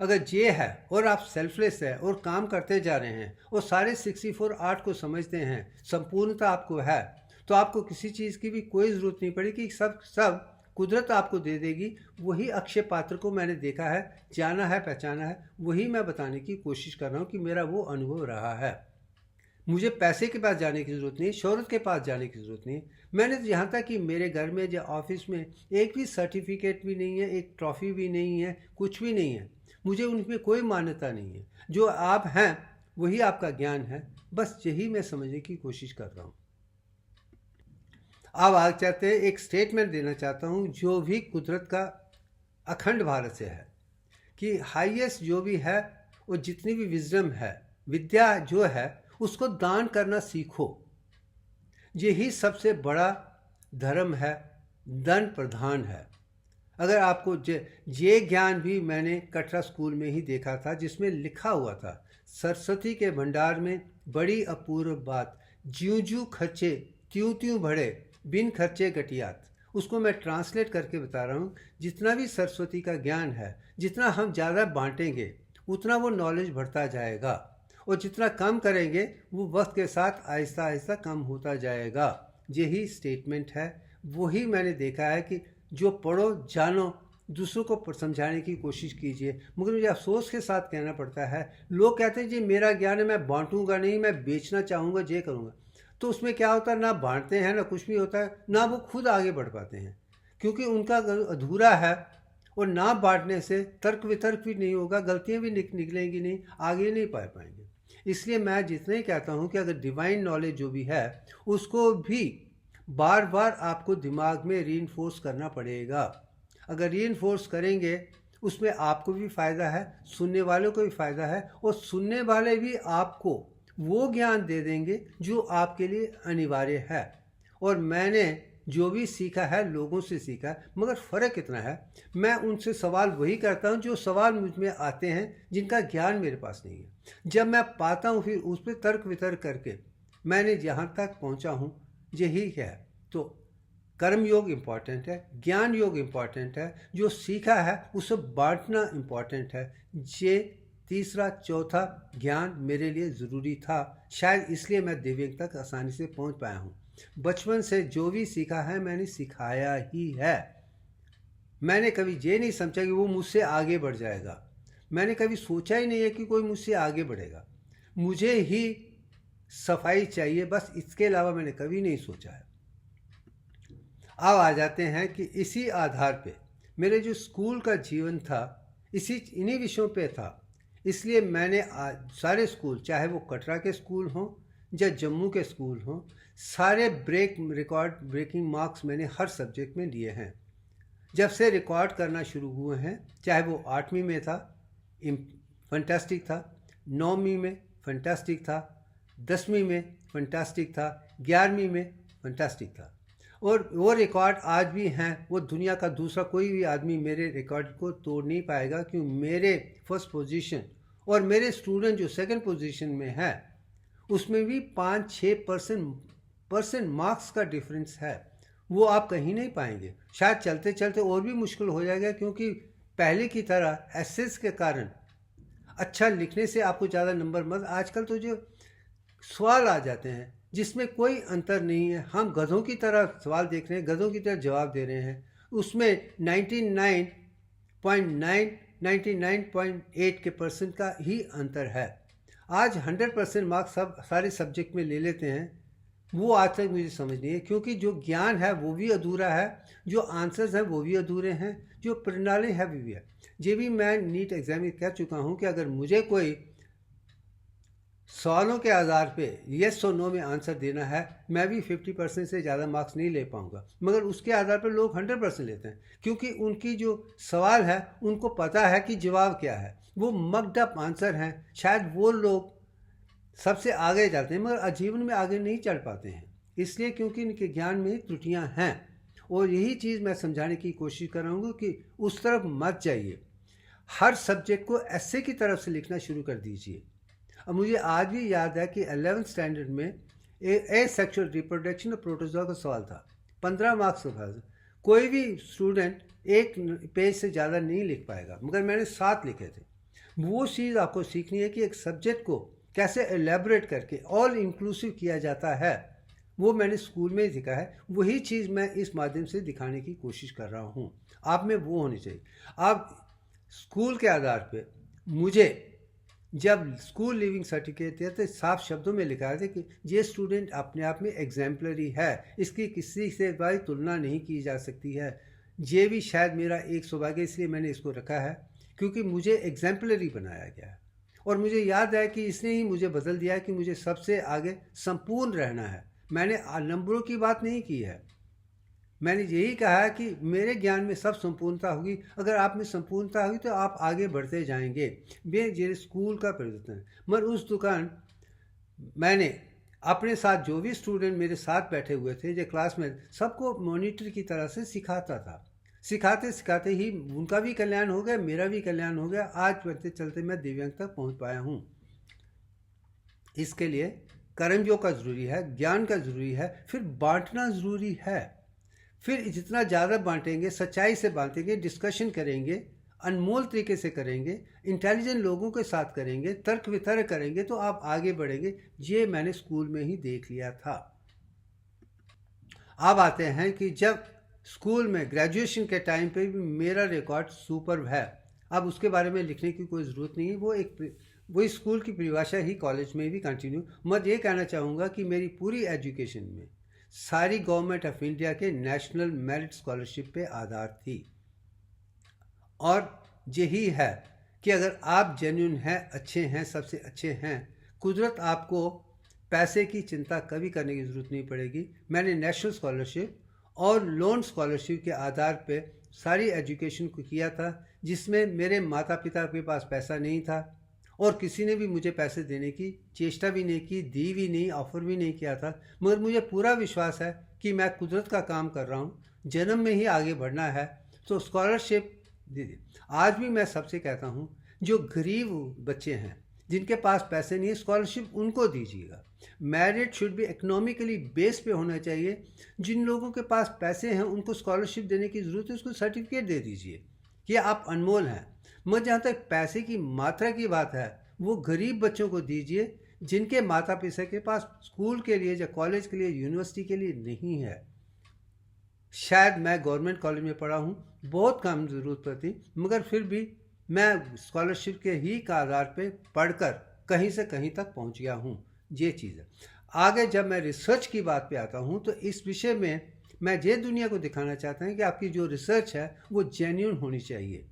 अगर ये है और आप सेल्फलेस है और काम करते जा रहे हैं और सारे 64 आर्ट को समझते हैं, संपूर्णता आपको है, तो आपको किसी चीज़ की भी कोई ज़रूरत नहीं पड़ेगी। सब कुदरत आपको दे देगी। वही अक्षय पात्र को मैंने देखा है, जाना है, पहचाना है। वही मैं बताने की कोशिश कर रहा हूँ कि मेरा वो अनुभव रहा है। मुझे पैसे के पास जाने की ज़रूरत नहीं, शोहरत के पास जाने की ज़रूरत नहीं। मैंने तो यहाँ तक कि मेरे घर में या ऑफिस में एक भी सर्टिफिकेट भी नहीं है, एक ट्रॉफी भी नहीं है, कुछ भी नहीं है। मुझे उनमें कोई मान्यता नहीं है। जो आप हैं वही आपका ज्ञान है। बस यही मैं समझने की कोशिश कर रहा हूँ। अब आगे चाहते हैं, एक स्टेटमेंट देना चाहता हूँ जो भी कुदरत का अखंड भारत से है, कि हाईएस्ट जो भी है वो जितनी भी विजडम है, विद्या जो है, उसको दान करना सीखो। यही सबसे बड़ा धर्म है, धन प्रधान है। अगर आपको ये ज्ञान भी मैंने कटरा स्कूल में ही देखा था, जिसमें लिखा हुआ था सरस्वती के भंडार में बड़ी अपूर्व बात, ज्यों ज्यों खर्चे त्यों त्यों बढ़े, बिन खर्चे घटियात। उसको मैं ट्रांसलेट करके बता रहा हूँ। जितना भी सरस्वती का ज्ञान है, जितना हम ज़्यादा बांटेंगे उतना वो नॉलेज बढ़ता जाएगा, और जितना कम करेंगे वो वक्त के साथ आहिस्ता आहिस्ता कम होता जाएगा। यही स्टेटमेंट है। वही मैंने देखा है कि जो पढ़ो जानो, दूसरों को समझाने की कोशिश कीजिए। मगर मुझे अफसोस के साथ कहना पड़ता है, लोग कहते हैं जी मेरा ज्ञान है, मैं बांटूंगा नहीं, मैं बेचना चाहूँगा, ये करूँगा। तो उसमें क्या होता है, ना बांटते हैं, ना कुछ भी होता है, ना वो खुद आगे बढ़ पाते हैं, क्योंकि उनका अधूरा है। और ना बांटने से तर्क वितर्क भी नहीं होगा, गलतियाँ भी निकलेंगी नहीं, आगे नहीं पा पाएंगे। इसलिए मैं जितना ही कहता हूँ कि अगर डिवाइन नॉलेज जो भी है उसको भी बार बार आपको दिमाग में रीइंफोर्स करना पड़ेगा। अगर रीइंफोर्स करेंगे उसमें आपको भी फ़ायदा है, सुनने वालों को भी फ़ायदा है, और सुनने वाले भी आपको वो ज्ञान दे देंगे जो आपके लिए अनिवार्य है। और मैंने जो भी सीखा है लोगों से सीखा है, मगर फ़र्क इतना है, मैं उनसे सवाल वही करता हूँ जो सवाल मुझ में आते हैं, जिनका ज्ञान मेरे पास नहीं है। जब मैं पाता हूँ फिर उस पर तर्क वितर्क करके मैंने जहाँ तक पहुँचा हूँ यही है। तो कर्म योग इम्पॉर्टेंट है, ज्ञान योग इम्पॉर्टेंट है, जो सीखा है उसे बांटना इम्पॉर्टेंट है। ये तीसरा चौथा ज्ञान मेरे लिए ज़रूरी था, शायद इसलिए मैं दिव्यांग तक आसानी से पहुँच पाया हूँ। बचपन से जो भी सीखा है मैंने सिखाया ही है। मैंने कभी ये नहीं समझा कि वो मुझसे आगे बढ़ जाएगा। मैंने कभी सोचा ही नहीं है कि कोई मुझसे आगे बढ़ेगा। मुझे ही सफाई चाहिए, बस इसके अलावा मैंने कभी नहीं सोचा है। अब आ जाते हैं कि इसी आधार पे मेरे जो स्कूल का जीवन था इन्हीं विषयों पे था। इसलिए मैंने सारे स्कूल, चाहे वो कटरा के स्कूल हों या जम्मू के स्कूल हों, सारे रिकॉर्ड ब्रेकिंग मार्क्स मैंने हर सब्जेक्ट में लिए हैं। जब से रिकॉर्ड करना शुरू हुए हैं, चाहे वो 8वीं में था फंटास्टिक था, 9वीं में फंटास्टिक था, 10वीं में फंटास्टिक था, 11वीं में फंटास्टिक था, और वो रिकॉर्ड आज भी हैं। वो दुनिया का दूसरा कोई भी आदमी मेरे रिकॉर्ड को तोड़ नहीं पाएगा, क्योंकि मेरे फर्स्ट पोजीशन और मेरे स्टूडेंट जो सेकंड पोजीशन में है उसमें भी 5-6% मार्क्स का डिफरेंस है। वो आप कहीं नहीं पाएंगे। शायद चलते चलते और भी मुश्किल हो जाएगा, क्योंकि पहले की तरह एसेस के कारण अच्छा लिखने से आपको ज़्यादा नंबर मत, आजकल तो जो सवाल आ जाते हैं जिसमें कोई अंतर नहीं है, हम गधों की तरह सवाल देख रहे हैं, गधों की तरह जवाब दे रहे हैं, उसमें 99.8 के परसेंट का ही अंतर है। आज 100% मार्क्स सब सारे सब्जेक्ट में ले लेते हैं, वो आज तक मुझे समझ नहीं है, क्योंकि जो ज्ञान है वो भी अधूरा है, जो आंसर्स हैं वो भी अधूरे हैं, जो प्रणाली है वो भी है। ये भी मैं नीट एग्जाम में कह चुका हूँ कि अगर मुझे कोई सवालों के आधार पे येस और नो में आंसर देना है, मैं भी 50% से ज़्यादा मार्क्स नहीं ले पाऊंगा। मगर उसके आधार पर लोग 100% लेते हैं, क्योंकि उनकी जो सवाल है उनको पता है कि जवाब क्या है, वो मक्ड अप आंसर हैं। शायद वो लोग सबसे आगे जाते हैं, मगर जीवन में आगे नहीं चढ़ पाते हैं, इसलिए क्योंकि इनके ज्ञान में त्रुटियाँ हैं। और यही चीज़ मैं समझाने की कोशिश कर रहा हूँ कि उस तरफ मत जाइए। हर सब्जेक्ट को ऐसे की तरफ से लिखना शुरू कर दीजिए। अब मुझे आज भी याद है कि 11th स्टैंडर्ड में ए सेक्सुअल रिप्रोडक्शन ऑफ प्रोटोजोआ का सवाल था, 15 मार्क्स का था। कोई भी स्टूडेंट एक पेज से ज़्यादा नहीं लिख पाएगा, मगर मैंने 7 लिखे थे। वो चीज़ आपको सीखनी है कि एक सब्जेक्ट को कैसे एलेबोरेट करके ऑल इंक्लूसिव किया जाता है, वो मैंने स्कूल में ही सीखा है। वही चीज़ मैं इस माध्यम से दिखाने की कोशिश कर रहा हूँ। आप में वो होनी चाहिए। आप स्कूल के आधार पे मुझे जब स्कूल लिविंग सर्टिफिकेट दिया तो साफ शब्दों में लिखा था कि ये स्टूडेंट अपने आप में एग्जाम्पलरी है, इसकी किसी से भाई तुलना नहीं की जा सकती है। ये भी शायद मेरा एक सौभाग्य, इसलिए मैंने इसको रखा है, क्योंकि मुझे एग्जाम्पलरी बनाया गया है। और मुझे याद है कि इसने ही मुझे बदल दिया है कि मुझे सबसे आगे संपूर्ण रहना है। मैंने नंबरों की बात नहीं की है, मैंने यही कहा है कि मेरे ज्ञान में सब संपूर्णता होगी। अगर आप में संपूर्णता होगी तो आप आगे बढ़ते जाएंगे। ये स्कूल का परिवर्तन है। मगर उस दुकान मैंने अपने साथ जो भी स्टूडेंट मेरे साथ बैठे हुए थे, जो क्लास में, सबको मॉनिटर की तरह से सिखाता था। सिखाते सिखाते ही उनका भी कल्याण हो गया, मेरा भी कल्याण हो गया। आज बढ़ते चलते मैं दिव्यांग तक पहुंच पाया हूं। इसके लिए कर्मयोग का ज़रूरी है, ज्ञान का ज़रूरी है, फिर बांटना ज़रूरी है। फिर जितना ज़्यादा बांटेंगे, सच्चाई से बांटेंगे, डिस्कशन करेंगे, अनमोल तरीके से करेंगे, इंटेलिजेंट लोगों के साथ करेंगे, तर्क वितर्क करेंगे, तो आप आगे बढ़ेंगे। ये मैंने स्कूल में ही देख लिया था। अब आते हैं कि जब स्कूल में ग्रेजुएशन के टाइम पे भी मेरा रिकॉर्ड सुपर्ब है। अब उसके बारे में लिखने की कोई ज़रूरत नहीं है, वही स्कूल की परिभाषा ही कॉलेज में भी कंटिन्यू। मैं ये कहना चाहूँगा कि मेरी पूरी एजुकेशन में सारी गवर्नमेंट ऑफ इंडिया के नेशनल मेरिट स्कॉलरशिप पे आधार थी। और यही है कि अगर आप जेन्युइन हैं, अच्छे हैं, सबसे अच्छे हैं, कुदरत आपको पैसे की चिंता कभी करने की ज़रूरत नहीं पड़ेगी। मैंने नेशनल स्कॉलरशिप और लोन स्कॉलरशिप के आधार पे सारी एजुकेशन को किया था, जिसमें मेरे माता पिता के पास पैसा नहीं था और किसी ने भी मुझे पैसे देने की चेष्टा भी नहीं की, दी भी नहीं, ऑफर भी नहीं किया था। मगर मुझे पूरा विश्वास है कि मैं कुदरत का काम कर रहा हूँ, जन्म में ही आगे बढ़ना है, तो स्कॉलरशिप दीजिए। आज भी मैं सबसे कहता हूँ, जो गरीब बच्चे हैं, जिनके पास पैसे नहीं है, स्कॉलरशिप उनको दीजिएगा। Merit should be economically base पे होना चाहिए। जिन लोगों के पास पैसे हैं उनको स्कॉलरशिप देने की ज़रूरत है, उसको सर्टिफिकेट दे दीजिए कि आप अनमोल हैं। मगर जहाँ तक पैसे की मात्रा की बात है, वो गरीब बच्चों को दीजिए जिनके माता पिता के पास स्कूल के लिए या कॉलेज के लिए, यूनिवर्सिटी के लिए नहीं है। शायद मैं गवर्नमेंट कॉलेज में पढ़ा हूँ, बहुत कम ज़रूरत पड़ती, मगर फिर भी मैं स्कॉलरशिप के ही का आधार पे पढ़कर कहीं से कहीं तक पहुँच गया हूँ। ये चीज़ है। आगे जब मैं रिसर्च की बात पे आता हूँ तो इस विषय में मैं ये दुनिया को दिखाना चाहता हूँ कि आपकी जो रिसर्च है वो जेन्युइन होनी चाहिए।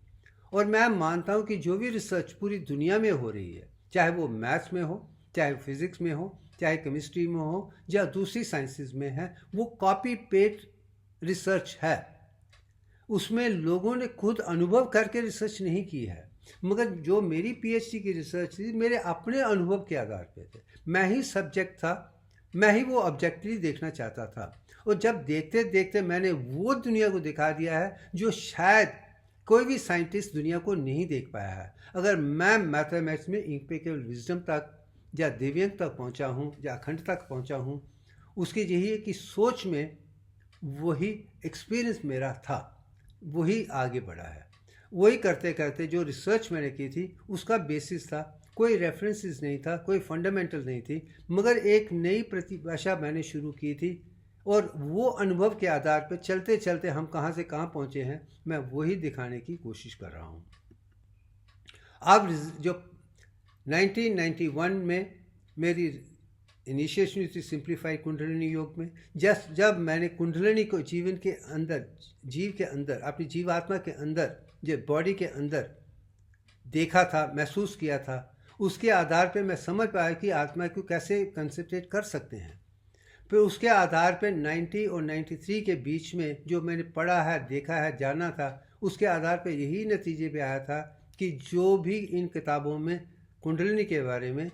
और मैं मानता हूँ कि जो भी रिसर्च पूरी दुनिया में हो रही है, चाहे वो मैथ्स में हो, चाहे फिज़िक्स में हो, चाहे केमिस्ट्री में हो या दूसरी साइंसेस में है, वो कॉपी पेस्ट रिसर्च है। उसमें लोगों ने खुद अनुभव करके रिसर्च नहीं की है, मगर जो मेरी पीएचडी की रिसर्च थी मेरे अपने अनुभव के आधार पे थे। मैं ही सब्जेक्ट था, मैं ही वो ऑब्जेक्टिवली देखना चाहता था, और जब देखते देखते मैंने वो दुनिया को दिखा दिया है जो शायद कोई भी साइंटिस्ट दुनिया को नहीं देख पाया है। अगर मैं मैथमेटिक्स में इम्पेकेबल विजडम तक या दिव्यांग तक पहुंचा हूं या अखंड तक पहुंचा हूं, उसकी यही है कि सोच में वही एक्सपीरियंस मेरा था, वही आगे बढ़ा है। वही करते करते जो रिसर्च मैंने की थी उसका बेसिस था, कोई रेफरेंसेस नहीं था, कोई फंडामेंटल नहीं थी, मगर एक नई प्रतिभाषा मैंने शुरू की थी, और वो अनुभव के आधार पर चलते चलते हम कहाँ से कहाँ पहुँचे हैं, मैं वही दिखाने की कोशिश कर रहा हूँ। अब जो 1991 में मेरी इनिशिएशन हुई थी सिंप्लीफाइड कुंडलिनी योग में, जब मैंने कुंडलिनी को जीवन के अंदर, जीव के अंदर, अपनी जीवात्मा के अंदर, जो बॉडी के अंदर देखा था, महसूस किया था, उसके आधार पे मैं समझ पाया कि आत्मा को कैसे कंसंट्रेट कर सकते हैं। फिर उसके आधार पे 90 और 93 के बीच में जो मैंने पढ़ा है, देखा है, जाना था, उसके आधार पे यही नतीजे पे आया था कि जो भी इन किताबों में कुंडलिनी के बारे में,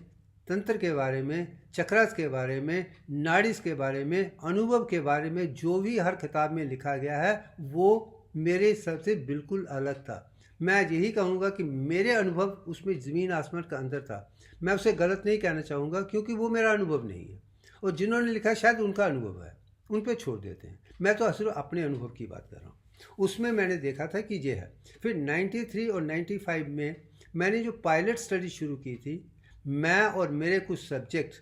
तंत्र के बारे में, चक्रास के बारे में, नाड़ीज के बारे में, अनुभव के बारे में जो भी हर किताब में लिखा गया है वो मेरे हिसाब से बिल्कुल अलग था। मैं यही कहूँगा कि मेरे अनुभव उसमें ज़मीन आसमान का अंदर था। मैं उसे गलत नहीं कहना चाहूँगा क्योंकि वो मेरा अनुभव नहीं है, और जिन्होंने लिखा शायद उनका अनुभव है, उन पर छोड़ देते हैं। मैं तो सिर्फ अपने अनुभव की बात कर रहा हूँ। उसमें मैंने देखा था कि ये है। फिर 93 और 95 में मैंने जो पायलट स्टडी शुरू की थी, मैं और मेरे कुछ सब्जेक्ट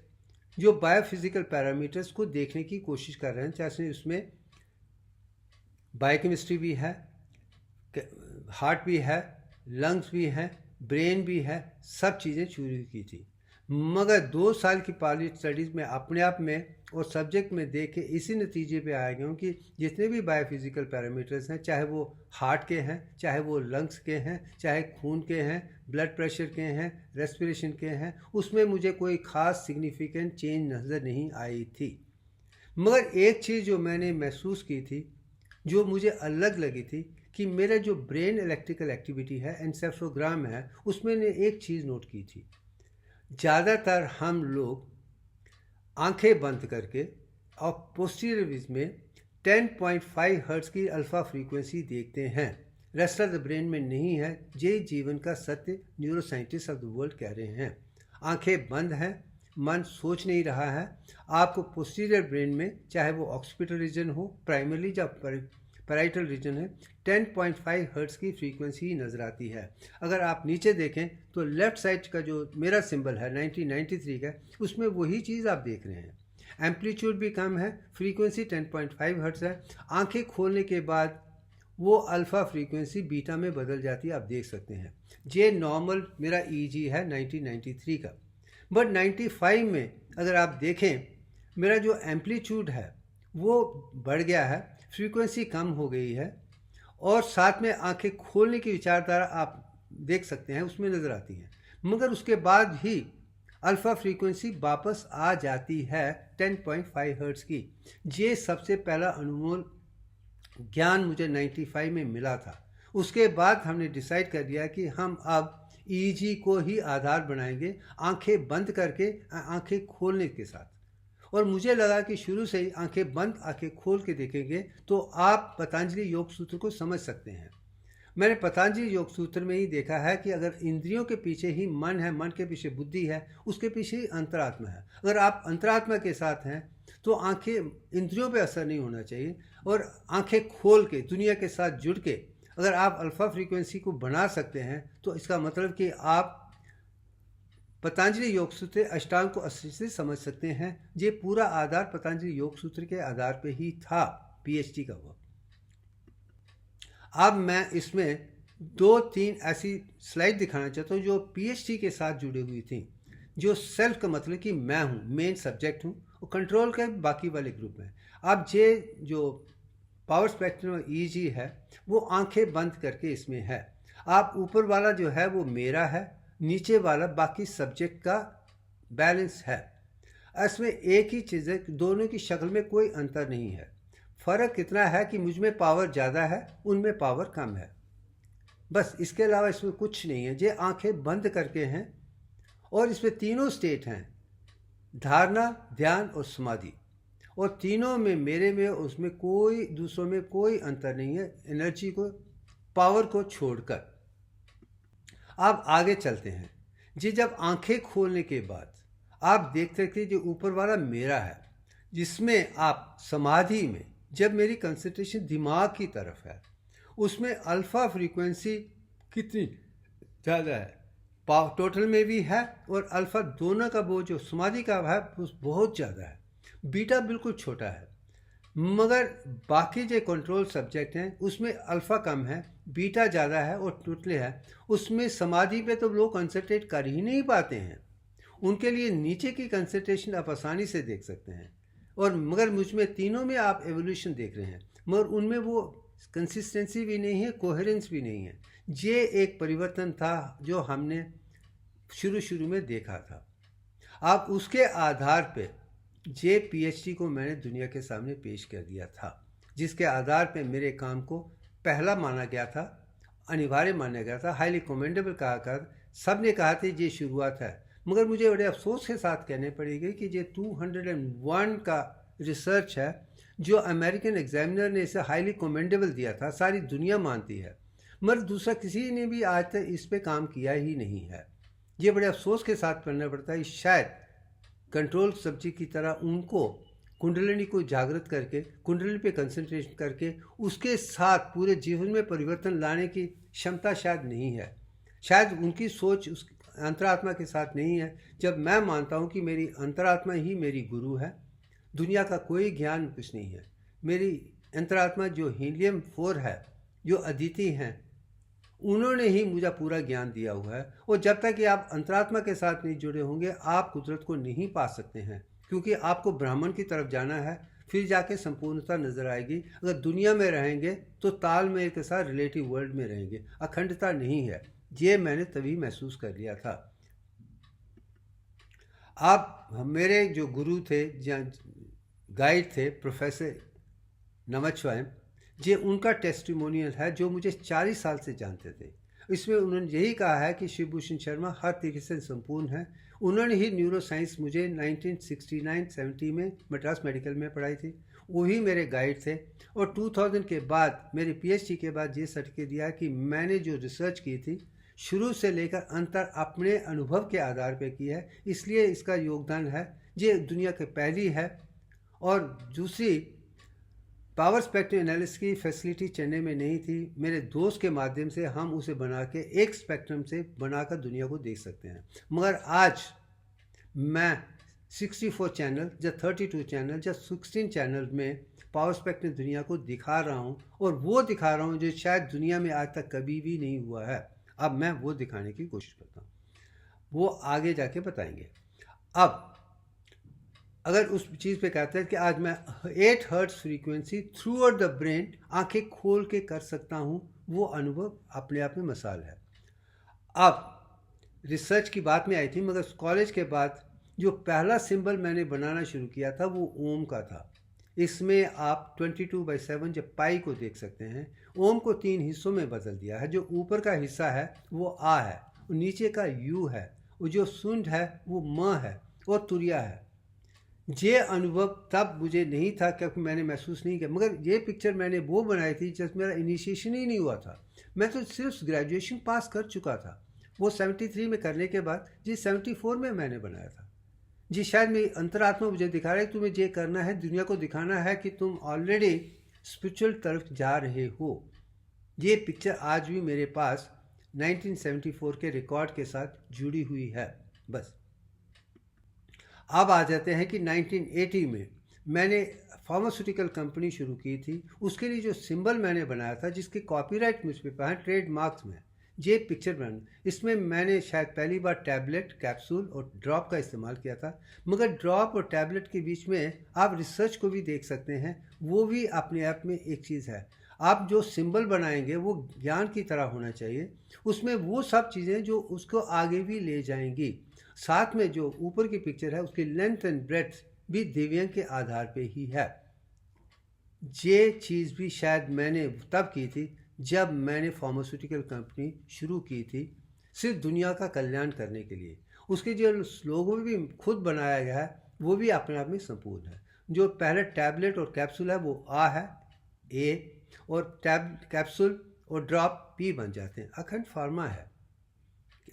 जो बायोफिजिकल पैरामीटर्स को देखने की कोशिश कर रहे हैं, चाहे उसमें बायोकेमिस्ट्री भी है, हार्ट भी है, लंग्स भी हैं, ब्रेन भी है, सब चीज़ें शुरू की थी। मगर 2 साल की पायलट स्टडीज़ में अपने आप में और सब्जेक्ट में देख के इसी नतीजे पे आया गया कि जितने भी बायोफिजिकल पैरामीटर्स हैं, चाहे वो हार्ट के हैं, चाहे वो लंग्स के हैं, चाहे खून के हैं, ब्लड प्रेशर के हैं, रेस्पिरेशन के हैं, उसमें मुझे कोई ख़ास सिग्निफिकेंट चेंज नज़र नहीं आई थी। मगर एक चीज़ जो मैंने महसूस की थी, जो मुझे अलग लगी थी, कि मेरा जो ब्रेन इलेक्ट्रिकल एक्टिविटी है, एंसेफेलोग्राम है, उसमें ने एक चीज़ नोट की थी। ज़्यादातर हम लोग आंखें बंद करके और पोस्टीरियर में 10.5 हर्ट्ज़ की अल्फ़ा फ्रीक्वेंसी देखते हैं, रेस्ट ऑफ द ब्रेन में नहीं है। ये जीवन का सत्य न्यूरोसाइंटिस्ट ऑफ द वर्ल्ड कह रहे हैं। आंखें बंद हैं, मन सोच नहीं रहा है, आपको पोस्टीरियर ब्रेन में, चाहे वो ऑक्सीपिटल रीजन हो, प्राइमरी या पैराइटल रीजन है, 10.5 हर्ट्ज़ की फ्रीक्वेंसी नज़र आती है। अगर आप नीचे देखें तो लेफ़्ट साइड का जो मेरा सिंबल है 1993 का, उसमें वही चीज़ आप देख रहे हैं। एम्पलीट्यूड भी कम है, फ्रीक्वेंसी 10.5 हर्ट्ज़ है। आंखें खोलने के बाद वो अल्फ़ा फ्रीक्वेंसी बीटा में बदल जाती है, आप देख सकते हैं। ये नॉर्मल मेरा ईजी है 1993 का। बट 95 में अगर आप देखें, मेरा जो एम्पलीट्यूड है वो बढ़ गया है, फ्रीक्वेंसी कम हो गई है, और साथ में आंखें खोलने की विचारधारा आप देख सकते हैं उसमें नज़र आती है। मगर उसके बाद ही अल्फ़ा फ्रीक्वेंसी वापस आ जाती है 10.5 हर्ट्ज़ की। ये सबसे पहला अनमोल ज्ञान मुझे 95 में मिला था। उसके बाद हमने डिसाइड कर दिया कि हम अब ईजी को ही आधार बनाएंगे, आंखें बंद करके, आंखें खोलने के साथ। और मुझे लगा कि शुरू से ही आंखें बंद आंखें खोल के देखेंगे तो आप पतंजलि योग सूत्र को समझ सकते हैं। मैंने पतंजलि योग सूत्र में ही देखा है कि अगर इंद्रियों के पीछे ही मन है, मन के पीछे बुद्धि है, उसके पीछे ही अंतरात्मा है। अगर आप अंतरात्मा के साथ हैं तो आंखें, इंद्रियों पे असर नहीं होना चाहिए, और आंखें खोल के दुनिया के साथ जुड़ के अगर आप अल्फ़ा फ्रीक्वेंसी को बना सकते हैं तो इसका मतलब कि आप पतंजलि योग सूत्र अष्टांग को अच्छे से समझ सकते हैं। ये पूरा आधार पतंजलि योग सूत्र के आधार पे ही था पीएचडी का वो। अब मैं इसमें 2-3 ऐसी स्लाइड दिखाना चाहता हूँ जो पीएचडी के साथ जुड़ी हुई थी, जो सेल्फ का मतलब कि मैं हूँ, मेन सब्जेक्ट हूँ, और कंट्रोल के बाकी वाले ग्रुप में। अब ये जो पावर स्पेक्ट्रम ईजी है वो आंखें बंद करके इसमें है। आप ऊपर वाला जो है वो मेरा है, नीचे वाला बाकी सब्जेक्ट का बैलेंस है। इसमें एक ही चीज़ है, दोनों की शक्ल में कोई अंतर नहीं है। फ़र्क इतना है कि मुझ में पावर ज़्यादा है, उनमें पावर कम है, बस। इसके अलावा इसमें कुछ नहीं है। ये आंखें बंद करके हैं और इसमें तीनों स्टेट हैं, धारणा, ध्यान और समाधि, और तीनों में मेरे में उसमें कोई दूसरों में कोई अंतर नहीं है, एनर्जी को, पावर को छोड़कर। अब आगे चलते हैं जी। जब आंखें खोलने के बाद आप देख सकते हैं जो ऊपर वाला मेरा है, जिसमें आप समाधि में जब मेरी कंसंट्रेशन दिमाग की तरफ है, उसमें अल्फा फ्रीक्वेंसी कितनी ज़्यादा है, टोटल में भी है, और अल्फा दोनों का वो जो समाधि का है बहुत ज़्यादा है। बीटा बिल्कुल छोटा है, मगर बाकी जो कंट्रोल सब्जेक्ट हैं उसमें अल्फा कम है, बीटा ज़्यादा है और टोटल है। उसमें समाधि पे तो लोग कंसंट्रेट कर ही नहीं पाते हैं, उनके लिए नीचे की कंसंट्रेशन आप आसानी से देख सकते हैं। और मगर मुझ में तीनों में आप एवोल्यूशन देख रहे हैं, मगर उनमें वो कंसिस्टेंसी भी नहीं है, कोहेरेंस भी नहीं है। ये एक परिवर्तन था जो हमने शुरू में देखा था। अब उसके आधार पे जे पीएचडी को मैंने दुनिया के सामने पेश कर दिया था, जिसके आधार पे मेरे काम को पहला माना गया था, अनिवार्य माना गया था, हाईली कमेंडेबल कहा कर। सब ने कहा था ये शुरुआत है, मगर मुझे बड़े अफसोस के साथ कहने पड़ेगी कि ये 201 का रिसर्च है जो अमेरिकन एग्जामिनर ने इसे हाईली कमेंडेबल दिया था, सारी दुनिया मानती है, मगर दूसरा किसी ने भी आज तक इस पे काम किया ही नहीं है। ये बड़े अफसोस के साथ करना पड़ता है। शायद कंट्रोल सब्जी की तरह उनको कुंडलिनी को जागृत करके, कुंडलिनी पे कंसंट्रेशन करके, उसके साथ पूरे जीवन में परिवर्तन लाने की क्षमता शायद नहीं है। शायद उनकी सोच उस अंतरात्मा के साथ नहीं है। जब मैं मानता हूँ कि मेरी अंतरात्मा ही मेरी गुरु है, दुनिया का कोई ज्ञान कुछ नहीं है। मेरी अंतरात्मा जो हीलियम 4 है, जो अदिति हैं, उन्होंने ही मुझे पूरा ज्ञान दिया हुआ है। और जब तक कि आप अंतरात्मा के साथ नहीं जुड़े होंगे, आप कुदरत को नहीं पा सकते हैं, क्योंकि आपको ब्राह्मण की तरफ जाना है, फिर जाके संपूर्णता नजर आएगी। अगर दुनिया में रहेंगे तो तालमेल के साथ रिलेटिव वर्ल्ड में रहेंगे, अखंडता नहीं है। ये मैंने तभी महसूस कर लिया था। आप मेरे जो गुरु थे, गाइड थे, प्रोफेसर नमस्वायम, ये उनका टेस्टिमोनियल है, जो मुझे 40 साल से जानते थे। इसमें उन्होंने यही कहा है कि शिवभूषण शर्मा हर तरीके से संपूर्ण है। उन्होंने ही न्यूरो साइंस मुझे 1969-70 में मद्रास मेडिकल में पढ़ाई थी, वही मेरे गाइड थे। और 2000 के बाद मेरे पीएचडी के बाद ये सर्टिफिकेट दिया कि मैंने जो रिसर्च की थी शुरू से लेकर अंत तक अपने अनुभव के आधार पर की है, इसलिए इसका योगदान है। ये दुनिया की पहली है। और दूसरी, पावर स्पेक्ट्रम एनालिसिस की फैसिलिटी चेन्नई में नहीं थी। मेरे दोस्त के माध्यम से हम उसे बना के एक स्पेक्ट्रम से बनाकर दुनिया को देख सकते हैं। मगर आज मैं 64 चैनल या 32 चैनल या 16 चैनल में पावर स्पेक्ट्रम दुनिया को दिखा रहा हूँ, और वो दिखा रहा हूँ जो शायद दुनिया में आज तक कभी भी नहीं हुआ है। अब मैं वो दिखाने की कोशिश करता हूँ, वो आगे जाके बताएंगे। अब अगर उस चीज़ पे कहते हैं कि आज मैं 8 hertz frequency through out the brain आंखें खोल के कर सकता हूँ, वो अनुभव अपने आप में मिसाल है। अब रिसर्च की बात में आई थी, मगर कॉलेज के बाद जो पहला सिंबल मैंने बनाना शुरू किया था वो ओम का था। इसमें आप 22/7 जब पाई को देख सकते हैं। ओम को 3 हिस्सों में बदल दिया है। जो ऊपर का हिस्सा है वो आ है, और नीचे का यू है, और जो सुंड है वो म है, और तुरिया है। ये अनुभव तब मुझे नहीं था क्योंकि मैंने महसूस नहीं किया, मगर ये पिक्चर मैंने वो बनाई थी जब मेरा इनिशिएशन ही नहीं हुआ था। मैं तो सिर्फ ग्रेजुएशन पास कर चुका था, वो 73 में करने के बाद जी 74 में मैंने बनाया था। जी शायद मेरी अंतरात्मा मुझे दिखा रहा है तुम्हें ये करना है, दुनिया को दिखाना है कि तुम ऑलरेडी स्पिरिचुअल तरफ जा रहे हो। ये पिक्चर आज भी मेरे पास 1974 के रिकॉर्ड के साथ जुड़ी हुई है। बस अब आ जाते हैं कि 1980 में मैंने फार्मास्यूटिकल कंपनी शुरू की थी, उसके लिए जो सिंबल मैंने बनाया था, जिसके कॉपीराइट मुझ पे हैं, ट्रेडमार्क्स में ये पिक्चर बन, इसमें मैंने शायद पहली बार टैबलेट, कैप्सूल और ड्रॉप का इस्तेमाल किया था। मगर ड्रॉप और टैबलेट के बीच में आप रिसर्च को भी देख सकते हैं, वो भी अपने आप में एक चीज़ है। आप जो सिंबल बनाएंगे वो ज्ञान की तरह होना चाहिए, उसमें वो सब चीज़ें जो उसको आगे भी ले जाएंगी। साथ में जो ऊपर की पिक्चर है उसकी लेंथ एंड ब्रेड्थ भी दिव्यांग के आधार पे ही है। ये चीज़ भी शायद मैंने तब की थी जब मैंने फार्मास्यूटिकल कंपनी शुरू की थी, सिर्फ दुनिया का कल्याण करने के लिए। उसके जो लोगो भी खुद बनाया गया है वो भी अपने आप में संपूर्ण है। जो पहले टैबलेट और कैप्सूल है वो आ है, ए, और कैप्सूल और ड्रॉप पी बन जाते हैं। अखंड फार्मा है।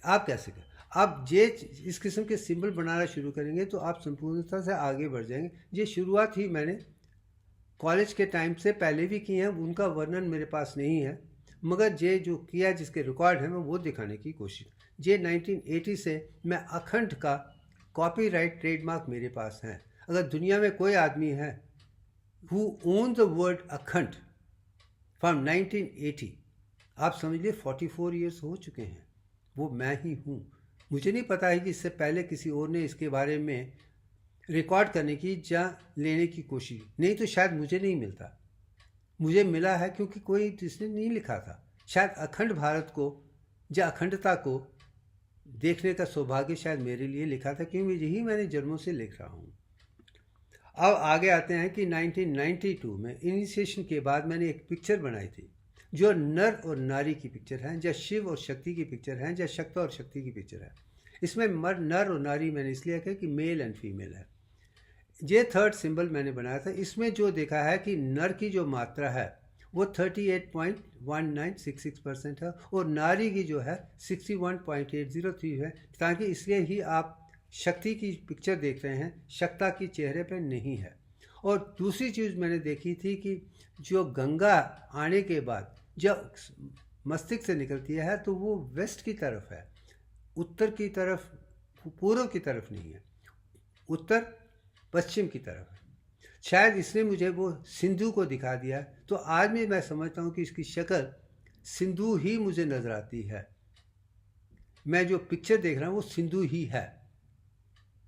आप कैसे कर, आप ये इस किस्म के सिंबल बनाना शुरू करेंगे तो आप संपूर्णता से आगे बढ़ जाएंगे। ये शुरुआत ही मैंने कॉलेज के टाइम से पहले भी किए हैं, उनका वर्णन मेरे पास नहीं है, मगर ये जो किया जिसके रिकॉर्ड है मैं वो दिखाने की कोशिश। ये 1980 से मैं अखंड का कॉपीराइट ट्रेडमार्क मेरे पास है। अगर दुनिया में कोई आदमी है हु ओन द वर्ड अखंड फ्रॉम 1980, आप समझ लीजिए 44 ईयर्स हो चुके हैं, वो मैं ही हूँ। मुझे नहीं पता है कि इससे पहले किसी और ने इसके बारे में रिकॉर्ड करने की या लेने की कोशिश, नहीं तो शायद मुझे नहीं मिलता। मुझे मिला है क्योंकि कोई इसने नहीं लिखा था। शायद अखंड भारत को या अखंडता को देखने का सौभाग्य शायद मेरे लिए लिखा था, क्योंकि यही मैंने जन्मों से लिख रहा हूँ। अब आगे आते हैं कि 1992 में इनिशिएशन के बाद मैंने एक पिक्चर बनाई थी जो नर और नारी की पिक्चर है, या शिव और शक्ति की पिक्चर है, या शक्ति और शक्ति की पिक्चर है। इसमें नर और नारी मैंने इसलिए कहा कि मेल एंड फीमेल है। ये थर्ड सिंबल मैंने बनाया था। इसमें जो देखा है कि नर की जो मात्रा है वो 38.1966% है और नारी की जो है 61.803 है, ताकि इसलिए ही आप शक्ति की पिक्चर देख रहे हैं, शक्ता की चेहरे पर नहीं है। और दूसरी चीज़ मैंने देखी थी कि जो गंगा आने के बाद जब मस्तिष्क से निकलती है तो वो वेस्ट की तरफ है, उत्तर की तरफ, पूर्व की तरफ नहीं है, उत्तर पश्चिम की तरफ है। शायद इसने मुझे वो सिंधु को दिखा दिया, तो आज भी मैं समझता हूँ कि इसकी शक्ल सिंधु ही मुझे नजर आती है। मैं जो पिक्चर देख रहा हूँ वो सिंधु ही है।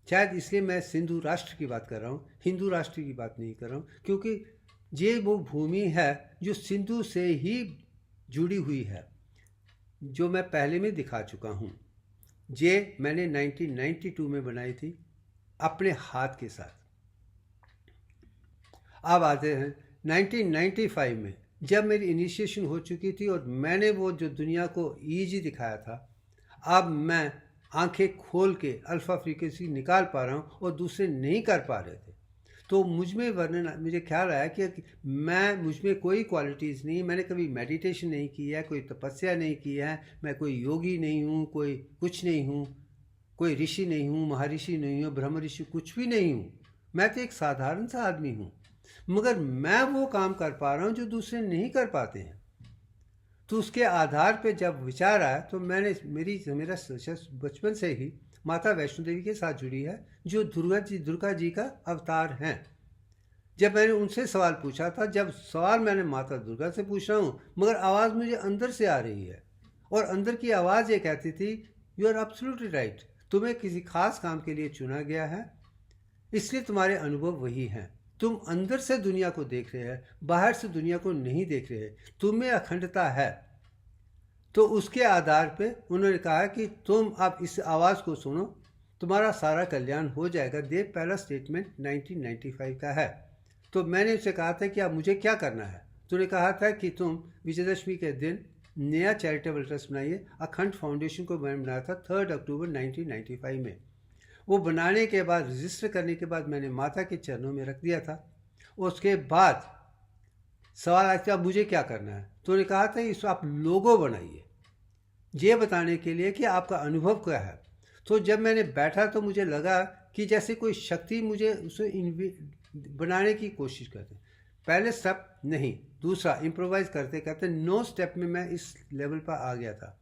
शायद इसलिए मैं सिंधु राष्ट्र की बात कर रहा हूँ, हिंदू राष्ट्र की बात नहीं कर रहा हूँ, क्योंकि ये वो भूमि है जो सिंधु से ही जुड़ी हुई है, जो मैं पहले में दिखा चुका हूँ। ये मैंने 1992 में बनाई थी अपने हाथ के साथ। अब आते हैं 1995 में, जब मेरी इनिशिएशन हो चुकी थी और मैंने वो जो दुनिया को ईजी दिखाया था, अब मैं आंखें खोल के अल्फा फ्रीक्वेंसी निकाल पा रहा हूँ और दूसरे नहीं कर पा रहे थे। तो मुझ में वर्णन, मुझे ख्याल आया कि मुझ में कोई क्वालिटीज़ नहीं, मैंने कभी मेडिटेशन नहीं की है, कोई तपस्या नहीं की है, मैं कोई योगी नहीं हूँ, कोई कुछ नहीं हूँ, कोई ऋषि नहीं हूँ, महर्षि नहीं हूँ, ब्रह्म ऋषि कुछ भी नहीं हूँ। मैं तो एक साधारण सा आदमी हूँ, मगर मैं वो काम कर पा रहा हूँ जो दूसरे नहीं कर पाते हैं। तो उसके आधार पे जब विचार आया तो मेरा बचपन से ही माता वैष्णो देवी के साथ जुड़ी है, जो दुर्गा जी का अवतार हैं। जब मैंने उनसे सवाल पूछा था, जब सवाल मैंने माता दुर्गा से पूछ रहा हूँ, मगर आवाज़ मुझे अंदर से आ रही है, और अंदर की आवाज़ ये कहती थी, यू आर एब्सोल्युटली राइट, तुम्हें किसी खास काम के लिए चुना गया है, इसलिए तुम्हारे अनुभव वही हैं। तुम अंदर से दुनिया को देख रहे हैं, बाहर से दुनिया को नहीं देख रहे, तुम्हें अखंडता है। तो उसके आधार पे उन्होंने कहा कि तुम अब इस आवाज़ को सुनो, तुम्हारा सारा कल्याण हो जाएगा। ये पहला स्टेटमेंट 1995 का है। तो मैंने उससे कहा था कि अब मुझे क्या करना है। तो उन्होंने कहा था कि तुम विजयदशमी के दिन नया चैरिटेबल ट्रस्ट बनाइए। अखंड फाउंडेशन को मैंने बनाया था 3 अक्टूबर 1995 में। वो बनाने के बाद, रजिस्टर करने के बाद मैंने माता के चरणों में रख दिया था। उसके बाद सवाल आया कि अब मुझे क्या करना है। तो उन्होंने कहा था इस आप लोगो बनाइए, ये बताने के लिए कि आपका अनुभव क्या है। तो जब मैंने बैठा तो मुझे लगा कि जैसे कोई शक्ति मुझे उसे बनाने की कोशिश करते। पहले स्टेप नहीं, दूसरा इम्प्रोवाइज करते करते 9 स्टेप में मैं इस लेवल पर आ गया था।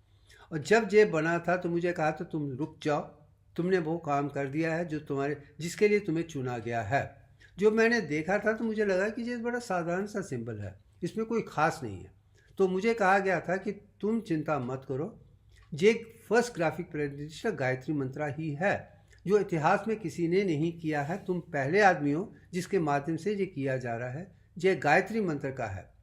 और जब ये बना था तो मुझे कहा था तुम रुक जाओ, तुमने वो काम कर दिया है जो जिसके लिए तुम्हें चुना गया है। जो मैंने देखा था तो मुझे लगा कि ये बड़ा साधारण सा सिंबल है, इसमें कोई ख़ास नहीं है। तो मुझे कहा गया था कि तुम चिंता मत करो, ये फर्स्ट ग्राफिक प्रेजेंटेशन गायत्री मंत्रा ही है, जो इतिहास में किसी ने नहीं किया है। तुम पहले आदमी हो जिसके माध्यम से ये किया जा रहा है, ये गायत्री मंत्र का है।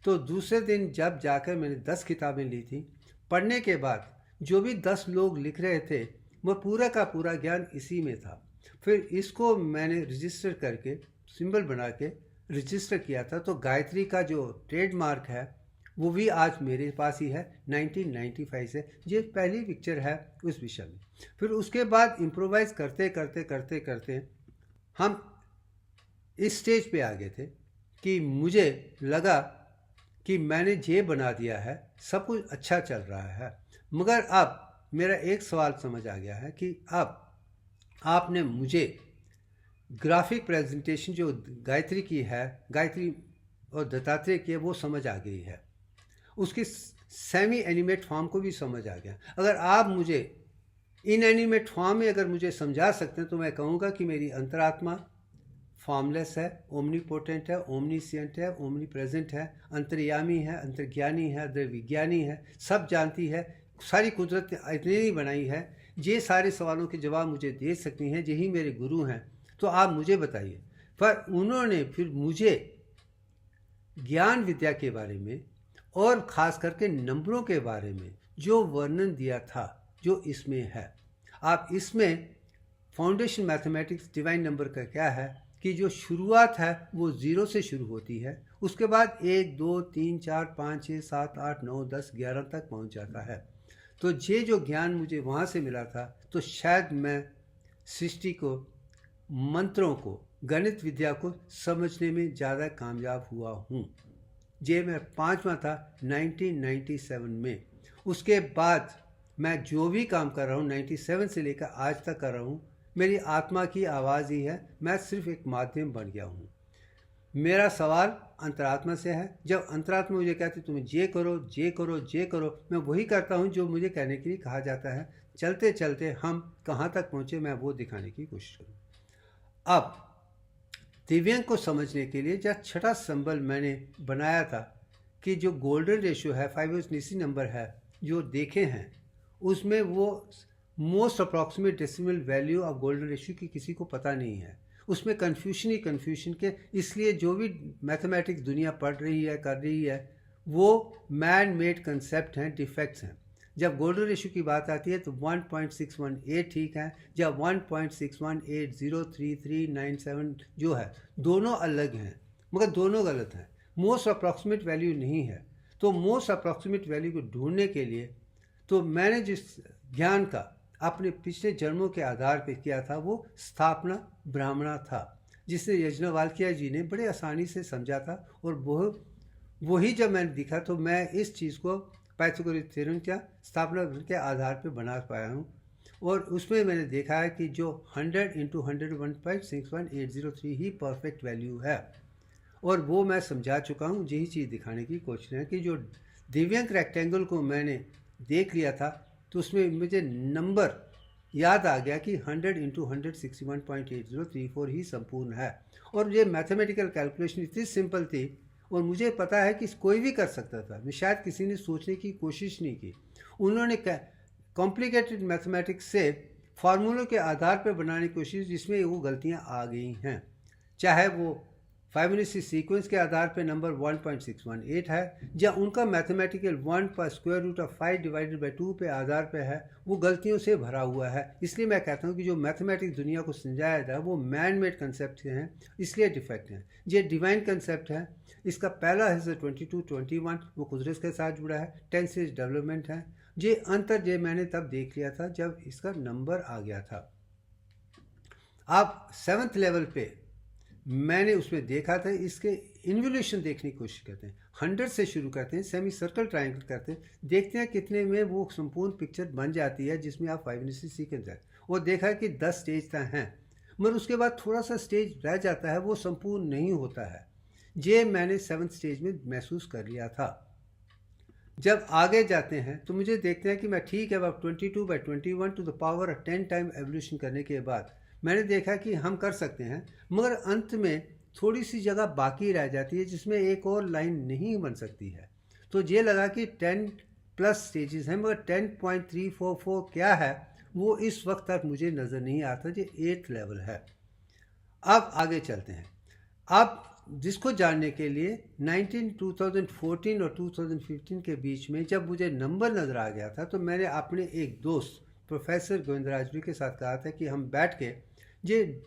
तो दूसरे दिन जब जाकर मैंने 10 किताबें ली थी, पढ़ने के बाद जो भी 10 लोग लिख रहे थे वह पूरा का पूरा ज्ञान इसी में था। फिर इसको मैंने रजिस्टर करके सिंबल बना के रजिस्टर किया था। तो गायत्री का जो ट्रेडमार्क है वो भी आज मेरे पास ही है, 1995 से। ये पहली पिक्चर है उस विषय में। फिर उसके बाद इम्प्रोवाइज करते करते करते करते हम इस स्टेज पे आ गए थे कि मुझे लगा कि मैंने ये बना दिया है, सब कुछ अच्छा चल रहा है। मगर अब मेरा एक सवाल समझ आ गया है कि अब आपने मुझे ग्राफिक प्रेजेंटेशन जो गायत्री की है, गायत्री और दत्तात्रेय की है, वो समझ आ गई है। उसकी सेमी एनिमेट फॉर्म को भी समझ आ गया। अगर आप मुझे इन एनिमेट फॉर्म में अगर मुझे समझा सकते हैं तो मैं कहूँगा कि मेरी अंतरात्मा फॉर्मलेस है, ओमनीपोटेंट है, ओमनीसिएंट है, ओमनी प्रेजेंट है, अंतर्यामी है, अंतर्ज्ञानी है, अंतर्विज्ञानी है, सब जानती है, सारी कुदरत इतनी ही बनाई है। ये सारे सवालों के जवाब मुझे दे सकती हैं, यही मेरे गुरु हैं। तो आप मुझे बताइए। पर उन्होंने फिर मुझे ज्ञान विद्या के बारे में और ख़ास करके नंबरों के बारे में जो वर्णन दिया था, जो इसमें है। आप इसमें फाउंडेशन मैथमेटिक्स डिवाइन नंबर का क्या है कि जो शुरुआत है वो 0 से शुरू होती है, उसके बाद 1 2 3 4 5 6 7 8 9 10 11 तक पहुंच जाता है। तो ये जो ज्ञान मुझे वहाँ से मिला था, तो शायद मैं सृष्टि को, मंत्रों को, गणित विद्या को समझने में ज़्यादा कामयाब हुआ हूँ। ये मैं 5वां था 1997 में। उसके बाद मैं जो भी काम कर रहा हूँ 97 से लेकर आज तक कर रहा हूँ, मेरी आत्मा की आवाज़ ही है। मैं सिर्फ एक माध्यम बन गया हूँ। मेरा सवाल अंतरात्मा से है। जब अंतरात्मा मुझे कहती तुम ये करो, ये करो, ये करो, मैं वही करता हूँ जो मुझे कहने के लिए कहा जाता है। चलते चलते हम कहाँ तक पहुँचे मैं वो दिखाने की कोशिश करूँ। अब दिव्यांग को समझने के लिए जब छठा सिंबल मैंने बनाया था कि जो गोल्डन रेशियो है, 5 नंबर है जो देखे हैं, उसमें वो most approximate decimal value of golden ratio की किसी को पता नहीं है। उसमें कन्फ्यूशन ही कन्फ्यूशन के, इसलिए जो भी मैथमेटिक्स दुनिया पढ़ रही है, कर रही है, वो मैन मेड कंसेप्ट हैं, डिफेक्ट्स हैं। जब गोल्डन रेशियो की बात आती है तो 1.618 ठीक है, जब 1.61803397 जो है, दोनों अलग हैं, मगर दोनों गलत हैं। मोस्ट अप्रॉक्सीमेट वैल्यू नहीं है। तो मोस्ट अप्रॉक्सीमेट वैल्यू को ढूंढने के लिए तो मैंने जिस ज्ञान का अपने पिछले जन्मों के आधार पर किया था वो स्थापना ब्राह्मणा था, जिसे यज्ञवल्क्य जी ने बड़े आसानी से समझा था। और वही जब मैंने दिखा तो मैं इस चीज़ को पाइथागोरस थ्योरम क्या स्थापना के आधार पर बना पाया हूँ। और उसमें मैंने देखा है कि जो 100 × 100 1.61803 ही परफेक्ट वैल्यू है, और वो मैं समझा चुका हूँ। यही चीज़ दिखाने की कोशिश है कि जो दिव्यांग रेक्टेंगल को मैंने देख लिया था तो उसमें मुझे नंबर याद आ गया कि 100 × 161.8034 ही संपूर्ण है। और ये मैथमेटिकल कैलकुलेशन इतनी सिंपल थी और मुझे पता है कि कोई भी कर सकता था। मैं शायद किसी ने सोचने की कोशिश नहीं की। उन्होंने कॉम्प्लिकेटेड मैथमेटिक्स से फार्मूलों के आधार पर बनाने की कोशिश, जिसमें वो गलतियाँ आ गई हैं। चाहे वो फाइबोनाची सीक्वेंस के आधार पे नंबर 1.618 है, या उनका मैथमेटिकल 1 पर square root of 5 divided by 2 पे आधार पे है, वो गलतियों से भरा हुआ है। इसलिए मैं कहता हूँ कि जो मैथमेटिक्स दुनिया को समझाया जाए वो मैन मेड कंसेप्ट हैं, इसलिए डिफेक्ट हैं। ये डिवाइन कंसेप्ट है। इसका पहला हिस्सा 22-21 वो कुदरत के साथ जुड़ा है। 10 स्टेज डेवलपमेंट है। ये अंतर ये मैंने तब देख लिया था जब इसका नंबर आ गया था। आप 7th लेवल पे मैंने उसमें देखा था। इसके इन्वोल्यूशन देखने की कोशिश करते हैं। 100 से शुरू करते हैं, सेमी सर्कल ट्रायंगल करते हैं, देखते हैं कितने में वो संपूर्ण पिक्चर बन जाती है जिसमें आप फाइबोनाची सीक्वेंस है। और देखा कि 10 स्टेज तक हैं, मगर उसके बाद थोड़ा सा स्टेज रह जाता है, वो संपूर्ण नहीं होता है। ये मैंने 7th स्टेज में महसूस कर लिया था। जब आगे जाते हैं तो मुझे देखते हैं कि मैं ठीक है, अब 22/21 to the power 10 time evolution करने के बाद मैंने देखा कि हम कर सकते हैं, मगर अंत में थोड़ी सी जगह बाकी रह जाती है जिसमें एक और लाइन नहीं बन सकती है। तो ये लगा कि 10+ स्टेजेस हैं, मगर 10.344 क्या है वो इस वक्त तक मुझे नज़र नहीं आता। ये 8th लेवल है। अब आगे चलते हैं। अब जिसको जानने के लिए 2014 और 2015 के बीच में जब मुझे नंबर नज़र आ गया था, तो मैंने अपने एक दोस्त प्रोफेसर गोविंदराज के साथ कहा था कि हम बैठ के ये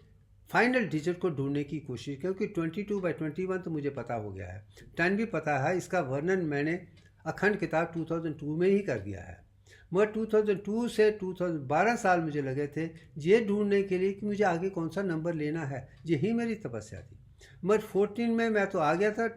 फाइनल डिजिट को ढूंढने की कोशिश, क्योंकि 22/21 तो मुझे पता हो गया है, 10 भी पता है, इसका वर्णन मैंने अखंड किताब 2002 में ही कर दिया है। मगर 2002 से 2012 साल मुझे लगे थे ये ढूंढने के लिए कि मुझे आगे कौन सा नंबर लेना है। यही मेरी तपस्या थी। मगर 14 में मैं तो आ गया था,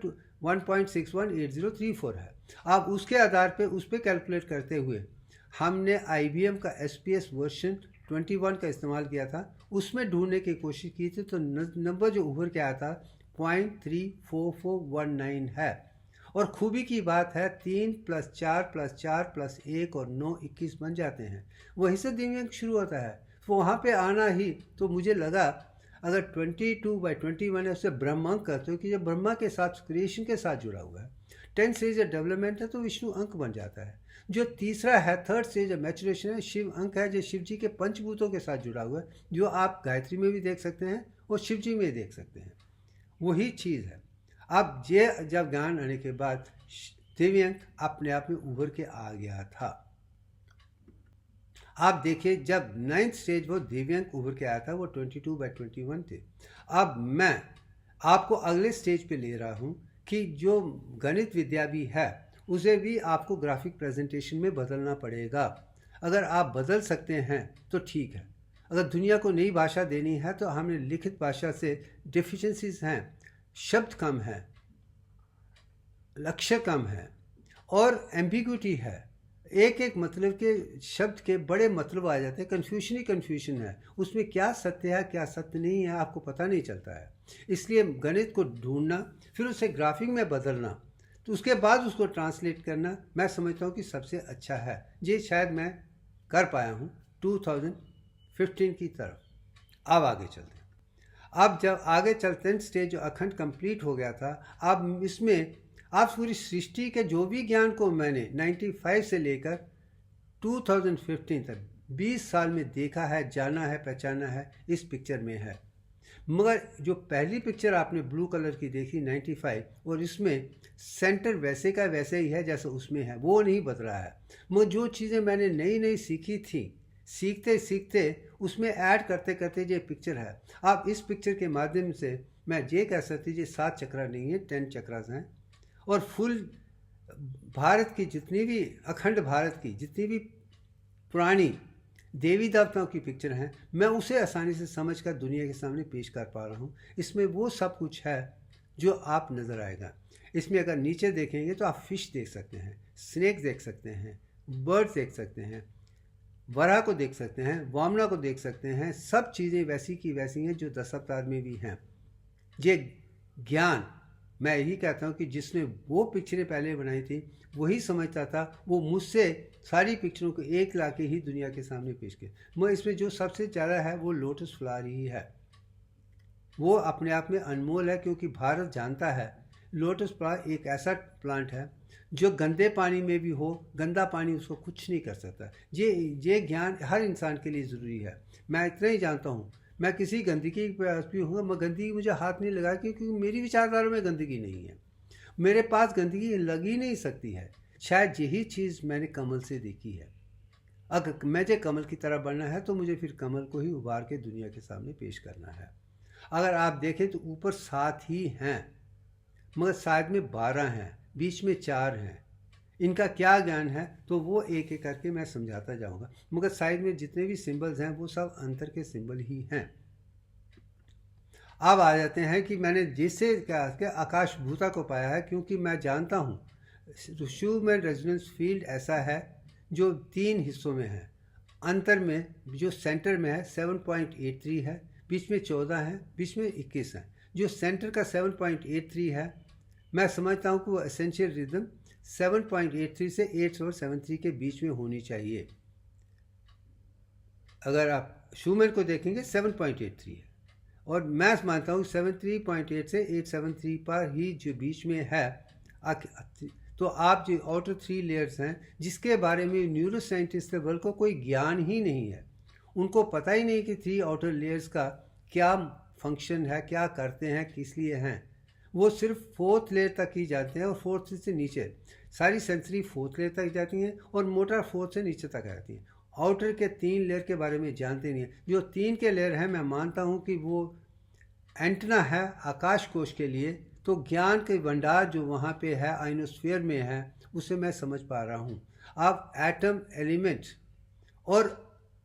1.618034 है। अब उसके आधार पे उस पर कैलकुलेट करते हुए हमने IBM का SPS वर्जन 21 का इस्तेमाल किया था, उसमें ढूंढने की कोशिश की थी। तो नंबर जो उभर के आया था 0.34419 है। और खूबी की बात है 3 + 4 + 4 + 1 और 9 21 बन जाते हैं। वहीं से दिव्यांग शुरू होता है। तो वहाँ पे आना ही, तो मुझे लगा अगर 22/21 है उससे ब्रह्म अंक करते हो कि जो ब्रह्मा के साथ क्रिएशन के साथ जुड़ा हुआ है। 10 स्टेज ऑफ डेवलपमेंट है तो विष्णु अंक बन जाता है। जो तीसरा है 3rd स्टेज ऑफ मैचुरेशन है, शिव अंक है, जो शिव जी के पंचभूतों के साथ जुड़ा हुआ है, जो आप गायत्री में भी देख सकते हैं और शिव जी में देख सकते हैं। वही चीज़ है। अब ये जब ज्ञान आने के बाद दिव्यांग अपने आप में उभर के आ गया था। आप देखिए जब 9th स्टेज वो दिव्यांग उभर के आया था वो 22/21 थे। अब मैं आपको अगले स्टेज पे ले रहा हूँ कि जो गणित विद्या भी है उसे भी आपको ग्राफिक प्रेजेंटेशन में बदलना पड़ेगा। अगर आप बदल सकते हैं तो ठीक है। अगर दुनिया को नई भाषा देनी है तो हमने लिखित भाषा से डिफिशेंसीज हैं, शब्द कम है, लक्ष्य कम है और एम्बिग्यूटी है। एक एक मतलब के शब्द के बड़े मतलब आ जाते हैं। कन्फ्यूजन ही कन्फ्यूजन है, उसमें क्या सत्य है क्या सत्य नहीं है आपको पता नहीं चलता है। इसलिए गणित को ढूंढना, फिर उसे ग्राफिक में बदलना, तो उसके बाद उसको ट्रांसलेट करना, मैं समझता हूँ कि सबसे अच्छा है। ये शायद मैं कर पाया हूँ 2015 की तरफ। अब आगे चलते हैं। अब जब आगे चलते हैं स्टेज जो अखंड कंप्लीट हो गया था, अब इसमें आप पूरी सृष्टि के जो भी ज्ञान को मैंने 95 से लेकर 2015 तक 20 साल में देखा है, जाना है, पहचाना है, इस पिक्चर में है। मगर जो पहली पिक्चर आपने ब्लू कलर की देखी 95, और इसमें सेंटर वैसे का वैसे ही है जैसे उसमें है, वो नहीं बदला है। मगर जो चीज़ें मैंने नई नई सीखी थी, सीखते सीखते उसमें ऐड करते करते ये पिक्चर है। आप इस पिक्चर के माध्यम से मैं ये कह सकती ये 7 चक्रा नहीं है, 10 चक्रास हैं। और फुल भारत की जितनी भी, अखंड भारत की जितनी भी पुरानी देवी देवताओं की पिक्चर हैं, मैं उसे आसानी से समझकर दुनिया के सामने पेश कर पा रहा हूँ। इसमें वो सब कुछ है जो आप नज़र आएगा। इसमें अगर नीचे देखेंगे तो आप फिश देख सकते हैं, स्नेक देख सकते हैं, बर्ड देख सकते हैं, वराह को देख सकते हैं, वामना को देख सकते हैं। सब चीज़ें वैसी की वैसी हैं जो 10 अवतार में भी हैं। ये ज्ञान मैं यही कहता हूँ कि जिसने वो पिक्चरें पहले बनाई थी वही समझता था, वो मुझसे सारी पिक्चरों को एक ला के ही दुनिया के सामने पेश किया। मगर इसमें जो सबसे ज़्यादा है वो लोटस फ्लावर ही है। वो अपने आप में अनमोल है, क्योंकि भारत जानता है लोटस फ्लावर एक ऐसा प्लांट है जो गंदे पानी में भी हो, गंदा पानी उसको कुछ नहीं कर सकता। ये ज्ञान हर इंसान के लिए ज़रूरी है। मैं इतना ही जानता हूँ, मैं किसी गंदगी पर भी हूँ, मैं गंदगी मुझे हाथ नहीं लगा, क्योंकि मेरी विचारधारा में गंदगी नहीं है, मेरे पास गंदगी लग ही नहीं सकती है। शायद यही चीज़ मैंने कमल से देखी है। अगर मुझे कमल की तरह बनना है तो मुझे फिर कमल को ही उभार के दुनिया के सामने पेश करना है। अगर आप देखें तो ऊपर 7 ही हैं, मगर शायद में 12 हैं, बीच में 4 हैं। इनका क्या ज्ञान है तो वो एक एक करके मैं समझाता जाऊंगा। मगर साइड में जितने भी सिंबल्स हैं वो सब अंतर के सिंबल ही हैं। अब आ जाते हैं कि मैंने जिससे क्या आकाश भूता को पाया है, क्योंकि मैं जानता हूँ शुभमन रेजोनेंस फील्ड ऐसा है जो 3 हिस्सों में है। अंतर में जो सेंटर में है 7.83 है, बीच में 14 है, बीच में 21 है। जो सेंटर का 7.83 है, मैं समझता हूँ कि वो एसेंशियल रिदम 7.83 से 873 के बीच में होनी चाहिए। अगर आप शूमेन को देखेंगे 7.83 है, और मैं मानता हूँ 73.8 से 873 पर ही जो बीच में है। तो आप जो आउटर 3 लेयर्स हैं, जिसके बारे में न्यूरो साइंटिस्ट लेवल को कोई ज्ञान ही नहीं है, उनको पता ही नहीं कि 3 आउटर लेयर्स का क्या फंक्शन है, क्या करते हैं, किस लिए हैं। वो सिर्फ 4th लेयर तक ही जाते हैं, और 4th से नीचे सारी सेंसरी 4th लेयर तक जाती हैं, और मोटर 4th से नीचे तक आती हैं। आउटर के 3 लेयर के बारे में जानते नहीं हैं। जो 3 के लेयर हैं, मैं मानता हूँ कि वो एंटेना है आकाश कोश के लिए। तो ज्ञान के भंडार जो वहाँ पे है, आइनोस्फीयर में है, उसे मैं समझ पा रहा हूँ। अब एटम, एलिमेंट और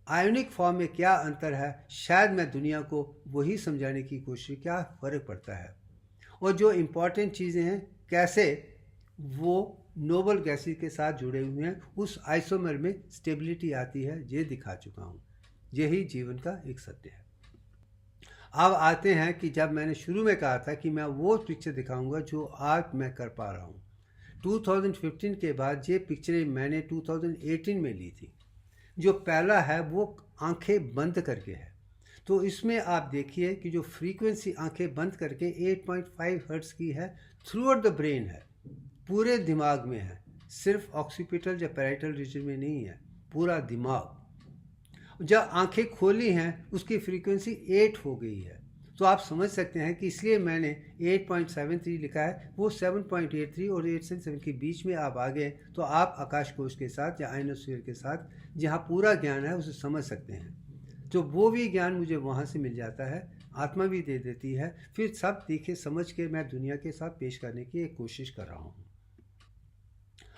आयोनिक फॉर्म में क्या अंतर है, शायद मैं दुनिया को वही समझाने की कोशिश, क्या फ़र्क पड़ता है, और जो इम्पॉर्टेंट चीज़ें हैं कैसे वो नोबल गैसेस के साथ जुड़े हुए हैं, उस आइसोमर में स्टेबिलिटी आती है, ये दिखा चुका हूँ। यही जीवन का एक सत्य है। अब आते हैं कि जब मैंने शुरू में कहा था कि मैं वो पिक्चर दिखाऊंगा जो आज मैं कर पा रहा हूँ। 2015 के बाद ये पिक्चरें मैंने 2018 में ली थी। जो पहला है वो आंखें बंद करके है। तो इसमें आप देखिए कि जो फ्रीक्वेंसी आंखें बंद करके 8.5 हर्ट्ज की है, थ्रू आउट द ब्रेन है, पूरे दिमाग में है, सिर्फ ऑक्सीपिटल या पैराइटल रीजन में नहीं है, पूरा दिमाग। जब आंखें खोली हैं उसकी फ्रीक्वेंसी 8 हो गई है। तो आप समझ सकते हैं कि इसलिए मैंने 8.73 लिखा है। वो 7.83 और 8 से 7 के बीच में आप आ गए तो आप आकाश कोश के साथ या आइनोस्फीयर के साथ जहाँ पूरा ज्ञान है उसे समझ सकते हैं। तो वो भी ज्ञान मुझे वहाँ से मिल जाता है, आत्मा भी दे देती है। फिर सब देखे समझ के मैं दुनिया के साथ पेश करने की एक कोशिश कर रहा हूँ।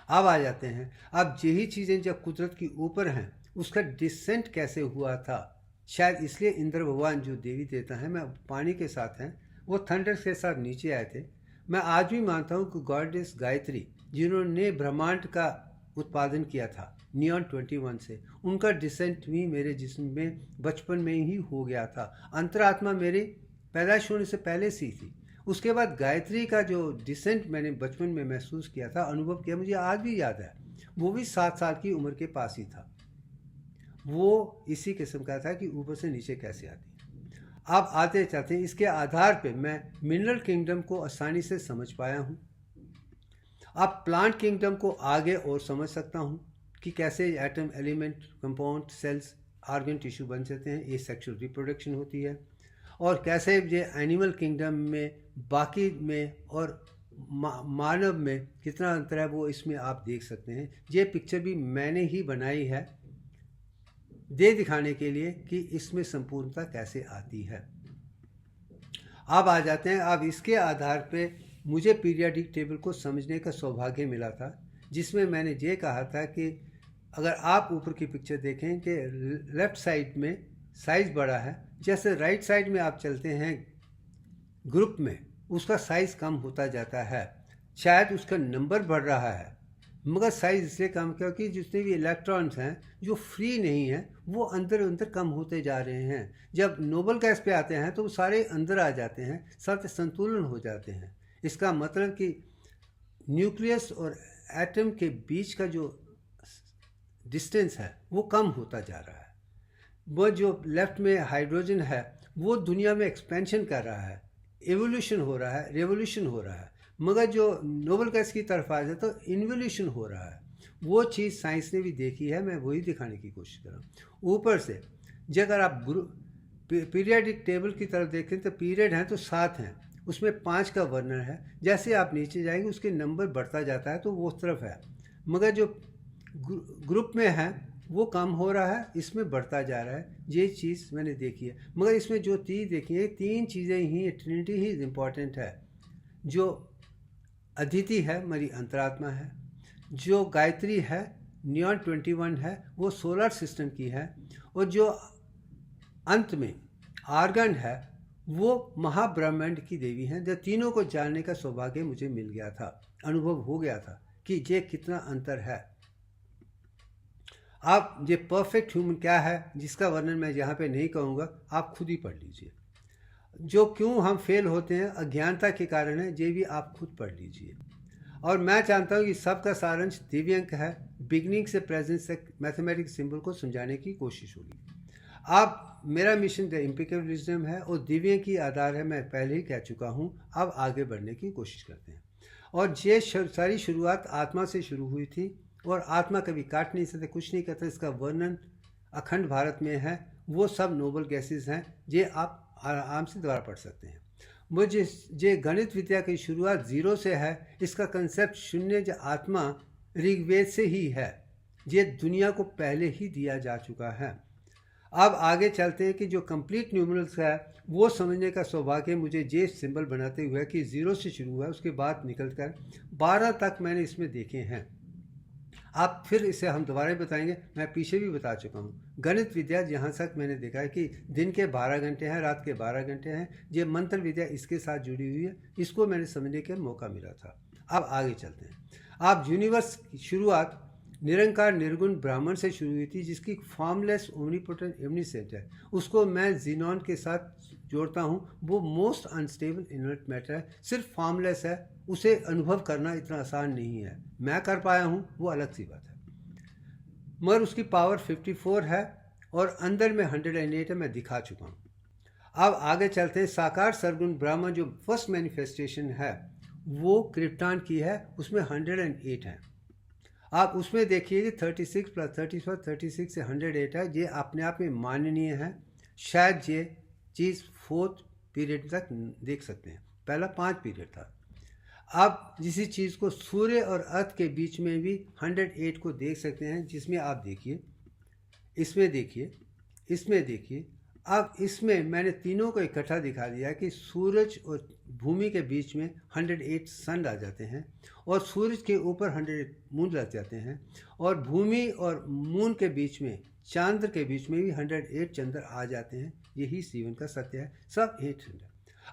अब आ जाते हैं, अब यही चीज़ें जब कुदरत की ऊपर हैं, उसका डिसेंट कैसे हुआ था। शायद इसलिए इंद्र भगवान जो देवी देवता हैं, मैं पानी के साथ हैं, वो थंडर के साथ नीचे आए थे। मैं आज भी मानता हूँ कि गॉडेस गायत्री, जिन्होंने ब्रह्मांड का उत्पादन किया था नियॉन 21 से, उनका डिसेंट भी मेरे जिस्म में बचपन में ही हो गया था। अंतरात्मा मेरी पैदाइश होने से पहले से ही थी। उसके बाद गायत्री का जो डिसेंट मैंने बचपन में महसूस किया था, अनुभव किया, मुझे आज भी याद है। वो भी 7 साल की उम्र के पास ही था। वो इसी किस्म का था कि ऊपर से नीचे कैसे आती है। अब आते चलते हैं, इसके आधार पे मैं मिनरल किंगडम को आसानी से समझ पाया हूँ। अब प्लांट किंगडम को आगे और समझ सकता हूँ कि कैसे atom, element, compound, cells, organ, tissue बन सकते हैं, ये सेक्सुअल रिप्रोडक्शन होती है, और कैसे ये एनिमल किंगडम में, बाकी में और मानव में कितना अंतर है वो इसमें आप देख सकते हैं। ये पिक्चर भी मैंने ही बनाई है दे दिखाने के लिए कि इसमें संपूर्णता कैसे आती है। अब आ जाते हैं, अब इसके आधार पे मुझे पीरियाडिक टेबल को समझने का सौभाग्य मिला था, जिसमें मैंने ये कहा था कि अगर आप ऊपर की पिक्चर देखें कि लेफ़्ट साइड में साइज़ बड़ा है, जैसे राइट साइड में आप चलते हैं ग्रुप में, उसका साइज़ कम होता जाता है। शायद उसका नंबर बढ़ रहा है मगर साइज़ इसलिए कम, क्योंकि जितने भी इलेक्ट्रॉन्स हैं जो फ्री नहीं हैं वो अंदर अंदर कम होते जा रहे हैं। जब नोबल गैस पे आते हैं तो वो सारे अंदर आ जाते हैं, सब संतुलन हो जाते हैं। इसका मतलब कि न्यूक्लियस और एटम के बीच का जो डिस्टेंस है वो कम होता जा रहा है। वो जो लेफ्ट में हाइड्रोजन है वो दुनिया में एक्सपेंशन कर रहा है, एवोल्यूशन हो रहा है, रेवोल्यूशन हो रहा है, मगर जो नोबल गैस की तरफ आ जाए तो इन्वोल्यूशन हो रहा है। वो चीज़ साइंस ने भी देखी है, मैं वही दिखाने की कोशिश कर रहा हूँ। ऊपर से जब अगर आप पीरियडिक टेबल की तरफ देखें तो पीरियड हैं तो 7 हैं, उसमें 5 का वर्णन है। जैसे आप नीचे जाएंगे उसके नंबर बढ़ता जाता है, तो वो उस तरफ है, मगर जो ग्रुप में है वो कम हो रहा है, इसमें बढ़ता जा रहा है। ये चीज़ मैंने देखी है। मगर इसमें जो चीज़ देखी है, 3 चीज़ें ही, ट्रिनिटी ही इम्पॉर्टेंट है। जो अदिति है मेरी अंतरात्मा है, जो गायत्री है नियॉन 21 है वो सोलर सिस्टम की है, और जो अंत में आर्गन है वो महाब्रह्मांड की देवी हैं। जो तीनों को जानने का सौभाग्य मुझे मिल गया था, अनुभव हो गया था कि ये कितना अंतर है। आप ये परफेक्ट ह्यूमन क्या है जिसका वर्णन मैं यहाँ पे नहीं कहूँगा, आप खुद ही पढ़ लीजिए। जो क्यों हम फेल होते हैं अज्ञानता के कारण है, ये भी आप खुद पढ़ लीजिए। और मैं चाहता हूँ कि सबका सारांश दिव्यांक है, बिगनिंग से प्रेजेंस तक मैथमेटिक्स सिंबल को समझाने की कोशिश होगी। आप मेरा मिशन द इम्पिकल विजडम है और दिव्य की आधार है, मैं पहले ही कह चुका हूँ। अब आगे बढ़ने की कोशिश करते हैं। और ये सारी शुरुआत आत्मा से शुरू हुई थी और आत्मा कभी काट नहीं सकते, कुछ नहीं करते। इसका वर्णन अखंड भारत में है। वो सब नोबल गैसेस हैं, ये आप आराम से दोबारा पढ़ सकते हैं। मुझे जे गणित विद्या की शुरुआत जीरो से है। इसका कंसेप्ट शून्य जो आत्मा ऋग्वेद से ही है, ये दुनिया को पहले ही दिया जा चुका है। अब आगे चलते हैं कि जो कंप्लीट न्यूमरल्स है वो समझने का सौभाग्य मुझे जे सिंबल बनाते हुए कि जीरो से शुरू हुआ, उसके बाद निकलकर 12 तक मैंने इसमें देखे हैं। आप फिर इसे हम दोबारा बताएंगे, मैं पीछे भी बता चुका हूँ। गणित विद्या जहाँ तक मैंने देखा है कि दिन के 12 घंटे हैं, रात के 12 घंटे हैं। ये मंत्र विद्या इसके साथ जुड़ी हुई है, इसको मैंने समझने का मौका मिला था। अब आगे चलते हैं। आप यूनिवर्स की शुरुआत निरंकार निर्गुण ब्राह्मण से शुरू हुई थी, जिसकी फॉर्मलेस ओमनीपोटेंट एमनीसेंट है। उसको मैं जीनॉन के साथ जोड़ता हूँ। वो मोस्ट अनस्टेबल इनर्ट मैटर है, सिर्फ फॉर्मलेस है। उसे अनुभव करना इतना आसान नहीं है। मैं कर पाया हूँ, वो अलग सी बात है। मगर उसकी पावर 54 है और अंदर में 108 है, मैं दिखा चुका हूँ। अब आगे चलते हैं। साकार सरगुण ब्रह्म जो फर्स्ट मैनिफेस्टेशन है वो क्रिप्टान की है, उसमें 108 है। आप उसमें देखिए कि 36 + 34 36 से 108 है। ये अपने आप में माननीय है। शायद ये चीज़ 4th पीरियड तक देख सकते हैं, पहला 5 पीरियड था। आप जिस चीज़ को सूर्य और अर्थ के बीच में भी 108 को देख सकते हैं, जिसमें आप देखिए, इसमें देखिए, इसमें देखिए। अब इसमें मैंने तीनों को इकट्ठा दिखा दिया कि सूरज और भूमि के बीच में 108 सन आ जाते हैं और सूरज के ऊपर 108 मून लग जाते हैं और भूमि और मून के बीच में, चांद्र के बीच में भी 108 चंद्र आ जाते हैं। यही जीवन का सत्य है, सब 800।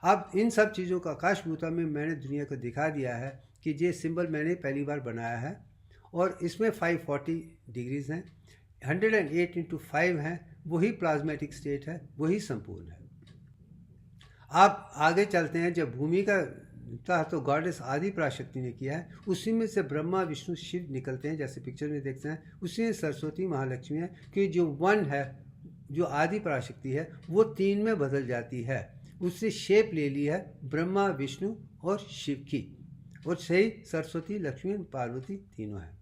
अब इन सब चीज़ों का आकाशभूता में मैंने दुनिया को दिखा दिया है कि ये सिंबल मैंने पहली बार बनाया है और इसमें 540 डिग्रीज हैं। 108 × 5 हैं, वही प्लाज्मेटिक स्टेट है, वही संपूर्ण है। आप आगे चलते हैं। जब भूमि का तो गॉडेस आदि पराशक्ति ने किया है, उसी में से ब्रह्मा विष्णु शिव निकलते हैं, जैसे पिक्चर में देखते हैं। उसी में सरस्वती महालक्ष्मी है कि जो 1 है, जो आदि पराशक्ति है, वो 3 में बदल जाती है। उससे शेप ले ली है ब्रह्मा विष्णु और शिव की, और सही सरस्वती लक्ष्मी पार्वती तीनों हैं।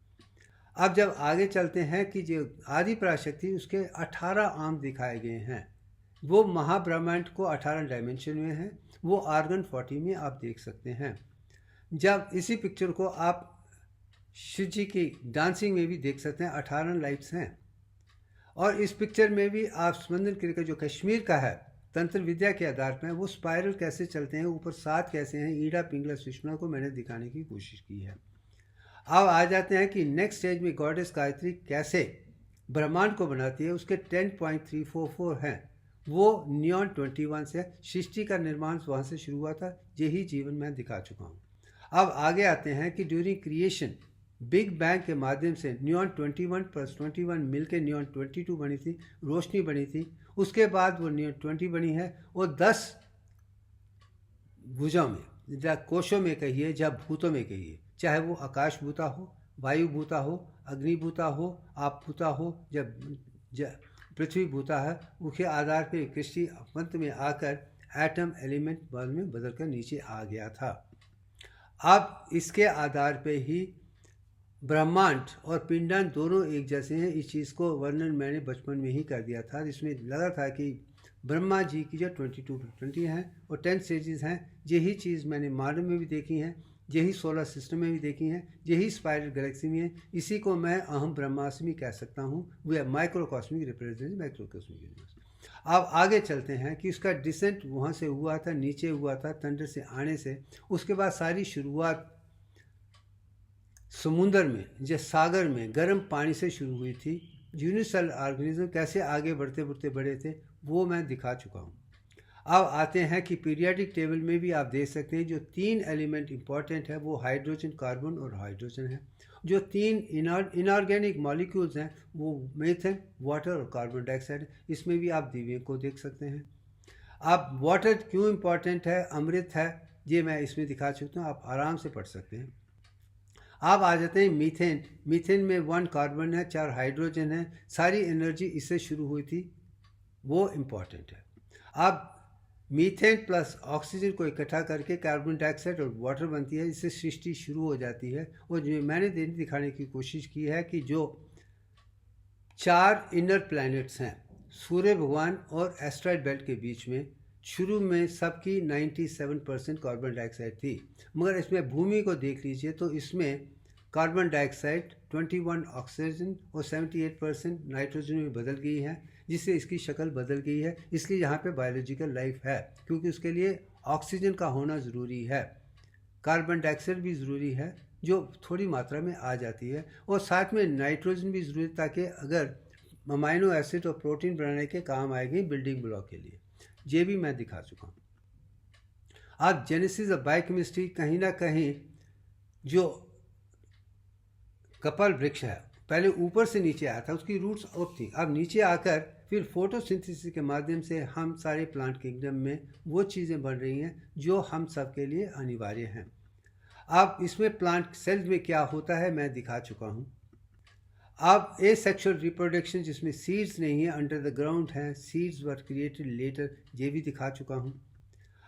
अब जब आगे चलते हैं कि जो आदि पराशक्ति, उसके 18 आर्म दिखाए गए हैं। वो महाब्रह्मांड को 18 डायमेंशन में है। वो आर्गन 40 में आप देख सकते हैं। जब इसी पिक्चर को आप शिव जी की डांसिंग में भी देख सकते हैं, 18 लाइट्स हैं। और इस पिक्चर में भी आप समंदर किले जो कश्मीर का है, तंत्र विद्या के आधार पर वो स्पाइरल कैसे चलते हैं, ऊपर 7 कैसे हैं, ईड़ा पिंगला सुषमा को मैंने दिखाने की कोशिश की है। अब आ जाते हैं कि नेक्स्ट स्टेज में गॉडेस गायत्री कैसे ब्रह्मांड को बनाती है। उसके 10.344 हैं। वो नियॉन 21 से सृष्टि का निर्माण वहाँ से शुरू हुआ था। यही जीवन मैं दिखा चुका हूँ। अब आगे आते हैं कि ड्यूरिंग क्रिएशन बिग बैंग के माध्यम से नियॉन 21 + 21 मिलकर नियॉन 22 बनी थी, रोशनी बनी थी। उसके बाद वो नियॉन 20 बनी है और 10 भुजों में, या कोशों में कहिए, या भूतों में कहिए, चाहे वो आकाश भूता हो, वायु भूता हो, अग्नि भूता हो, आप भूता हो, जब पृथ्वी भूता है, उसके आधार पर कृषि मंत्र में आकर एटम एलिमेंट बल में बदलकर नीचे आ गया था। अब इसके आधार पे ही ब्रह्मांड और पिंडांड दोनों एक जैसे हैं। इस चीज़ को वर्णन मैंने बचपन में ही कर दिया था, जिसमें लगा था कि ब्रह्मा जी की जो 22 हैं और 10 स्टेजेस हैं। यही चीज़ मैंने मानव में भी देखी है, यही सोलर सिस्टम में भी देखी है, यही स्पाइरल गैलेक्सी में है। इसी को मैं अहम ब्रह्मास्मि कह सकता हूँ। वो है माइक्रोकॉस्मिक रिप्रेजेंट माइक्रोकॉस्मिक यूनिवर्स। अब आगे चलते हैं कि उसका डिसेंट वहाँ से हुआ था, नीचे हुआ था थंडर से आने से। उसके बाद सारी शुरुआत समुंदर में, जो सागर में गर्म पानी से शुरू हुई थी। यूनिसेल ऑर्गेनिज्म कैसे आगे बढ़ते बढ़ते बड़े थे, वो मैं दिखा चुका हूँ। अब आते हैं कि पीरियाडिक टेबल में भी आप देख सकते हैं जो 3 एलिमेंट इंपॉर्टेंट है, वो हाइड्रोजन, कार्बन और हाइड्रोजन है। जो 3 इनऑर्गेनिक मॉलिक्यूल्स हैं वो मीथेन, वाटर और कार्बन डाइऑक्साइड। इसमें भी आप दिव्य को देख सकते हैं। अब वाटर क्यों इंपॉर्टेंट है, अमृत है, ये मैं इसमें दिखा चुका हूँ, आप आराम से पढ़ सकते हैं। आप आ जाते हैं मीथेन। मीथेन में 1 कार्बन है, 4 हाइड्रोजन है। सारी एनर्जी इससे शुरू हुई थी। वो इम्पॉर्टेंट है। अब मीथेन प्लस ऑक्सीजन को इकट्ठा करके कार्बन डाइऑक्साइड और वाटर बनती है, इससे सृष्टि शुरू हो जाती है। और जो मैंने दिखाने की कोशिश की है कि जो 4 इनर प्लैनेट्स हैं सूर्य भगवान और एस्ट्रॉयड बेल्ट के बीच में, शुरू में सबकी 97% कार्बन डाइऑक्साइड थी, मगर इसमें भूमि को देख लीजिए तो इसमें कार्बन डाइऑक्साइड 21 ऑक्सीजन और 78% नाइट्रोजन में बदल गई है, जिससे इसकी शक्ल बदल गई है। इसलिए यहाँ पे बायोलॉजिकल लाइफ है, क्योंकि उसके लिए ऑक्सीजन का होना ज़रूरी है, कार्बन डाइऑक्साइड भी ज़रूरी है जो थोड़ी मात्रा में आ जाती है, और साथ में नाइट्रोजन भी ज़रूरी है ताकि अगर अमाइनो एसिड और प्रोटीन बनाने के काम आएगी बिल्डिंग ब्लॉक के लिए। ये भी मैं दिखा चुका हूँ। अब जेनेसिस ऑफ बायोकेमिस्ट्री कहीं ना कहीं जो कपाल वृक्ष है पहले ऊपर से नीचे आया था, उसकी रूट्स अप थी, अब नीचे आकर फिर फोटोसिंथेसिस के माध्यम से हम सारे प्लांट किंगडम में वो चीज़ें बन रही हैं जो हम सब के लिए अनिवार्य हैं। अब इसमें प्लांट सेल्स में क्या होता है मैं दिखा चुका हूँ। अब एसेक्सुअल रिप्रोडक्शन जिसमें सीड्स नहीं है, अंडर द ग्राउंड है, सीड्स वर क्रिएटेड लेटर, ये भी दिखा चुका हूँ।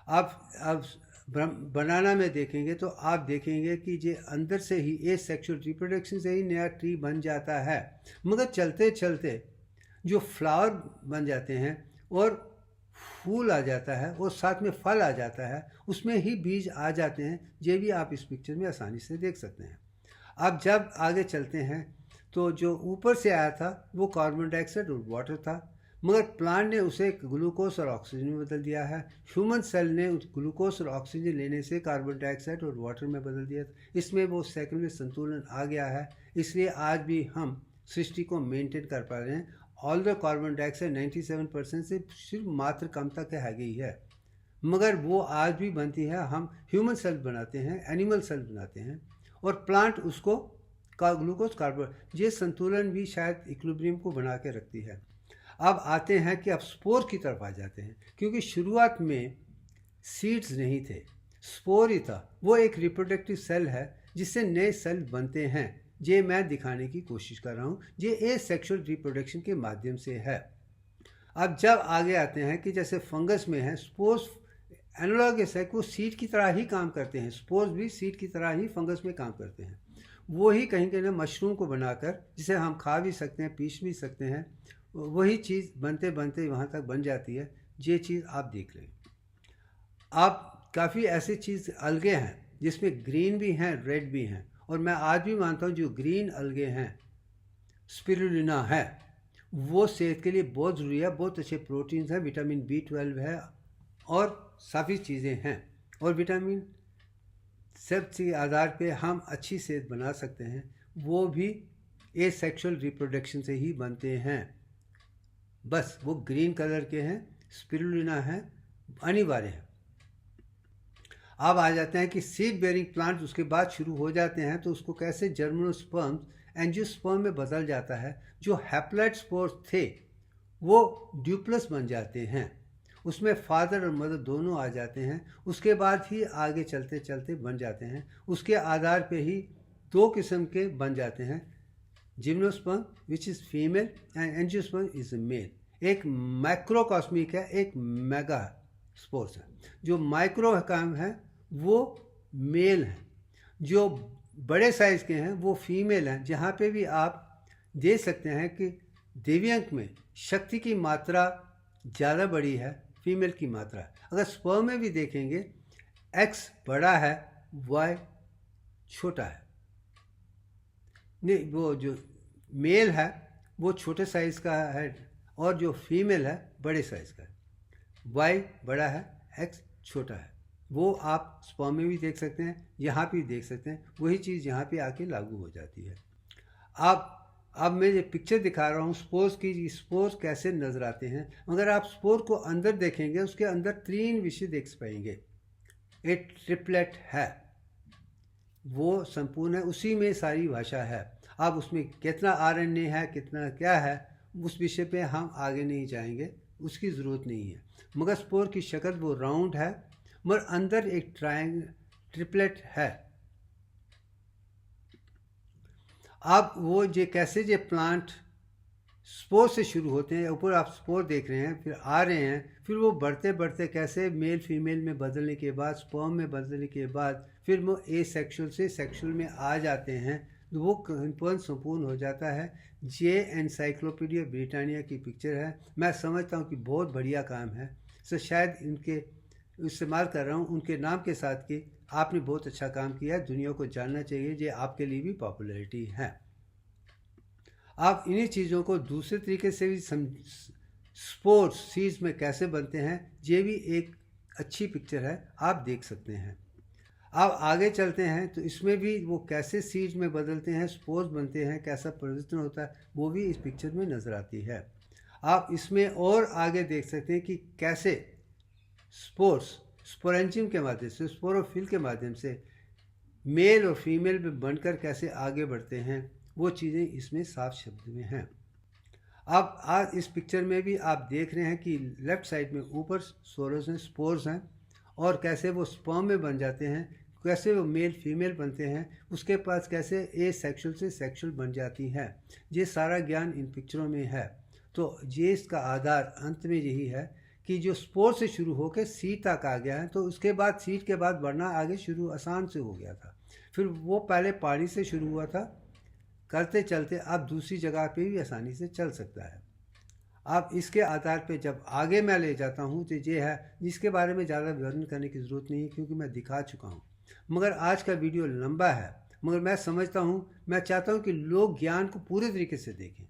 अब बनाना में देखेंगे तो आप देखेंगे कि ये अंदर से ही एसेक्सुअल रिप्रोडक्शन से ही नया ट्री बन जाता है, मगर चलते चलते जो फ्लावर बन जाते हैं और फूल आ जाता है और साथ में फल आ जाता है, उसमें ही बीज आ जाते हैं। ये भी आप इस पिक्चर में आसानी से देख सकते हैं। अब जब आगे चलते हैं तो जो ऊपर से आया था वो कार्बन डाइऑक्साइड और वाटर था, मगर प्लांट ने उसे ग्लूकोज और ऑक्सीजन में बदल दिया है। ह्यूमन सेल ने उस ग्लूकोज और ऑक्सीजन लेने से कार्बन डाइऑक्साइड और वाटर में बदल दिया। इसमें वो साइकिल में संतुलन आ गया है, इसलिए आज भी हम सृष्टि को मेंटेन कर पा रहे हैं। ऑल द कार्बन डाइऑक्साइड 97% से सिर्फ मात्र कम तक है गई है, मगर वो आज भी बनती है। हम ह्यूमन सेल बनाते हैं, एनिमल सेल बनाते हैं, और प्लांट उसको ग्लूकोज कार्बन, ये संतुलन भी शायद इक्विलिब्रियम को बना के रखती है। अब आते हैं कि अब स्पोर की तरफ आ जाते हैं, क्योंकि शुरुआत में सीड्स नहीं थे, स्पोर ही था। वो एक रिप्रोडक्टिव सेल है जिससे नए सेल बनते हैं। ये मैं दिखाने की कोशिश कर रहा हूँ, ये एसेक्सुअल रिप्रोडक्शन के माध्यम से है। अब जब आगे आते हैं कि जैसे फंगस में है, स्पोर्स एनालॉगस है, वो सीड की तरह ही काम करते हैं, स्पोर्स भी सीड की तरह ही फंगस में काम करते हैं। वो ही कहीं कहीं मशरूम को बनाकर, जिसे हम खा भी सकते हैं, पीस भी सकते हैं, वही चीज़ बनते बनते वहाँ तक बन जाती है। ये चीज़ आप देख लें। आप काफ़ी ऐसी चीज़ अलगे हैं जिसमें ग्रीन भी हैं, रेड भी हैं, और मैं आज भी मानता हूँ जो ग्रीन अलगे हैं, स्पिरुलिना है, वो सेहत के लिए बहुत ज़रूरी है। बहुत अच्छे प्रोटीन्स हैं, विटामिन B12 है और काफ़ी चीज़ें हैं, और विटामिन सब के आधार पे हम अच्छी सेहत बना सकते हैं। वो भी एसेक्सुअल रिप्रोडक्शन से ही बनते हैं, बस वो ग्रीन कलर के हैं, स्पिरुलिना है, अनिवार्य है। अब आ जाते हैं कि सीड बेयरिंग प्लांट उसके बाद शुरू हो जाते हैं, तो उसको कैसे जर्मिनोस्पर्म्स एंजियोस्पर्म में बदल जाता है। जो हैप्लॉइड स्पोर्स थे वो ड्यूप्लस बन जाते हैं, उसमें फादर और मदर दोनों आ जाते हैं। उसके बाद ही आगे चलते चलते बन जाते हैं, उसके आधार पे ही 2 किस्म के बन जाते हैं, gymnosperm which is female and angiosperm is male. एक माइक्रोकॉस्मिक है, एक मेगा स्पोर्स है। जो माइक्रो काम है वो मेल हैं, जो बड़े साइज़ के हैं वो फीमेल हैं। जहाँ पे भी आप देख सकते हैं कि देव्यांक में शक्ति की मात्रा ज़्यादा बड़ी है, फीमेल की मात्रा। अगर स्पर्म में भी देखेंगे, एक्स बड़ा है, वाई छोटा है। नहीं, वो जो मेल है वो छोटे साइज़ का है, और जो फीमेल है बड़े साइज़ का है। वाई बड़ा है, एक्स छोटा है। वो आप स्पर्म में भी देख सकते हैं, यहाँ भी देख सकते हैं। वही चीज़ यहाँ पे आके लागू हो जाती है। अब मैं ये पिक्चर दिखा रहा हूँ स्पोर्स की, स्पोर्स कैसे नज़र आते हैं। अगर आप स्पोर को अंदर देखेंगे, उसके अंदर 3 विषय देख पाएंगे। एक ट्रिपलेट है, वो संपूर्ण है, उसी में सारी भाषा है। अब उसमें कितना RNA है, कितना क्या है, उस विषय पे हम आगे नहीं जाएंगे, उसकी ज़रूरत नहीं है। मगर स्पोर की शक्ल वो राउंड है, मगर अंदर एक ट्रिपलेट है। अब वो जे कैसे जे प्लांट स्पोर से शुरू होते हैं, ऊपर आप स्पोर देख रहे हैं, फिर आ रहे हैं, फिर वो बढ़ते बढ़ते कैसे मेल फीमेल में बदलने के बाद, स्पर्म में बदलने के बाद, फिर वो ए सेक्शुअल से सेक्शुअल में आ जाते हैं, तो वो संपूर्ण हो जाता है। ये एनसाइक्लोपीडिया ब्रिटानिया की पिक्चर है। मैं समझता हूँ कि बहुत बढ़िया काम है, सो शायद इनके इस्तेमाल कर रहा हूँ उनके नाम के साथ कि आपने बहुत अच्छा काम किया है, दुनिया को जानना चाहिए, ये आपके लिए भी पॉपुलैरिटी है। आप इन्हीं चीज़ों को दूसरे तरीके से भी स्पोर्ट्स सीज में कैसे बनते हैं, ये भी एक अच्छी पिक्चर है, आप देख सकते हैं। आप आगे चलते हैं तो इसमें भी वो कैसे सीज में बदलते हैं, स्पोर्स बनते हैं, कैसा परिवर्तन होता है, वो भी इस पिक्चर में नज़र आती है। आप इसमें और आगे देख सकते हैं कि कैसे स्पोरेंजियम के माध्यम से, स्पोरोफिल के माध्यम से मेल और फीमेल में बनकर कैसे आगे बढ़ते हैं, वो चीज़ें इसमें साफ शब्द में हैं। अब आज इस पिक्चर में भी आप देख रहे हैं कि लेफ्ट साइड में ऊपर सोरोस हैं, स्पोर्स हैं, और कैसे वो स्पर्म में बन जाते हैं, कैसे वो मेल फीमेल बनते हैं, उसके पास कैसे ए सेक्शुअल से सेक्शुअल बन जाती है। ये सारा ज्ञान इन पिक्चरों में है। तो ये इसका आधार अंत में यही है कि जो स्पोर से शुरू होकर सीड तक आ गया है, तो उसके बाद सीड के बाद बढ़ना आगे शुरू आसान से हो गया था। फिर वो पहले पानी से शुरू हुआ था, करते चलते अब दूसरी जगह पे भी आसानी से चल सकता है। अब इसके आधार पे जब आगे मैं ले जाता हूँ तो ये है, जिसके बारे में ज़्यादा वर्णन करने की ज़रूरत नहीं है क्योंकि मैं दिखा चुका हूँ। मगर आज का वीडियो लंबा है, मगर मैं समझता हूँ, मैं चाहता हूँ कि लोग ज्ञान को पूरे तरीके से देखें।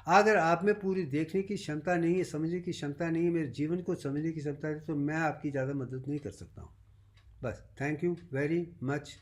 अगर आप में पूरी देखने की क्षमता नहीं है, समझने की क्षमता नहीं है, मेरे जीवन को समझने की क्षमता है, तो मैं आपकी ज़्यादा मदद नहीं कर सकता हूँ। बस, थैंक यू वेरी मच।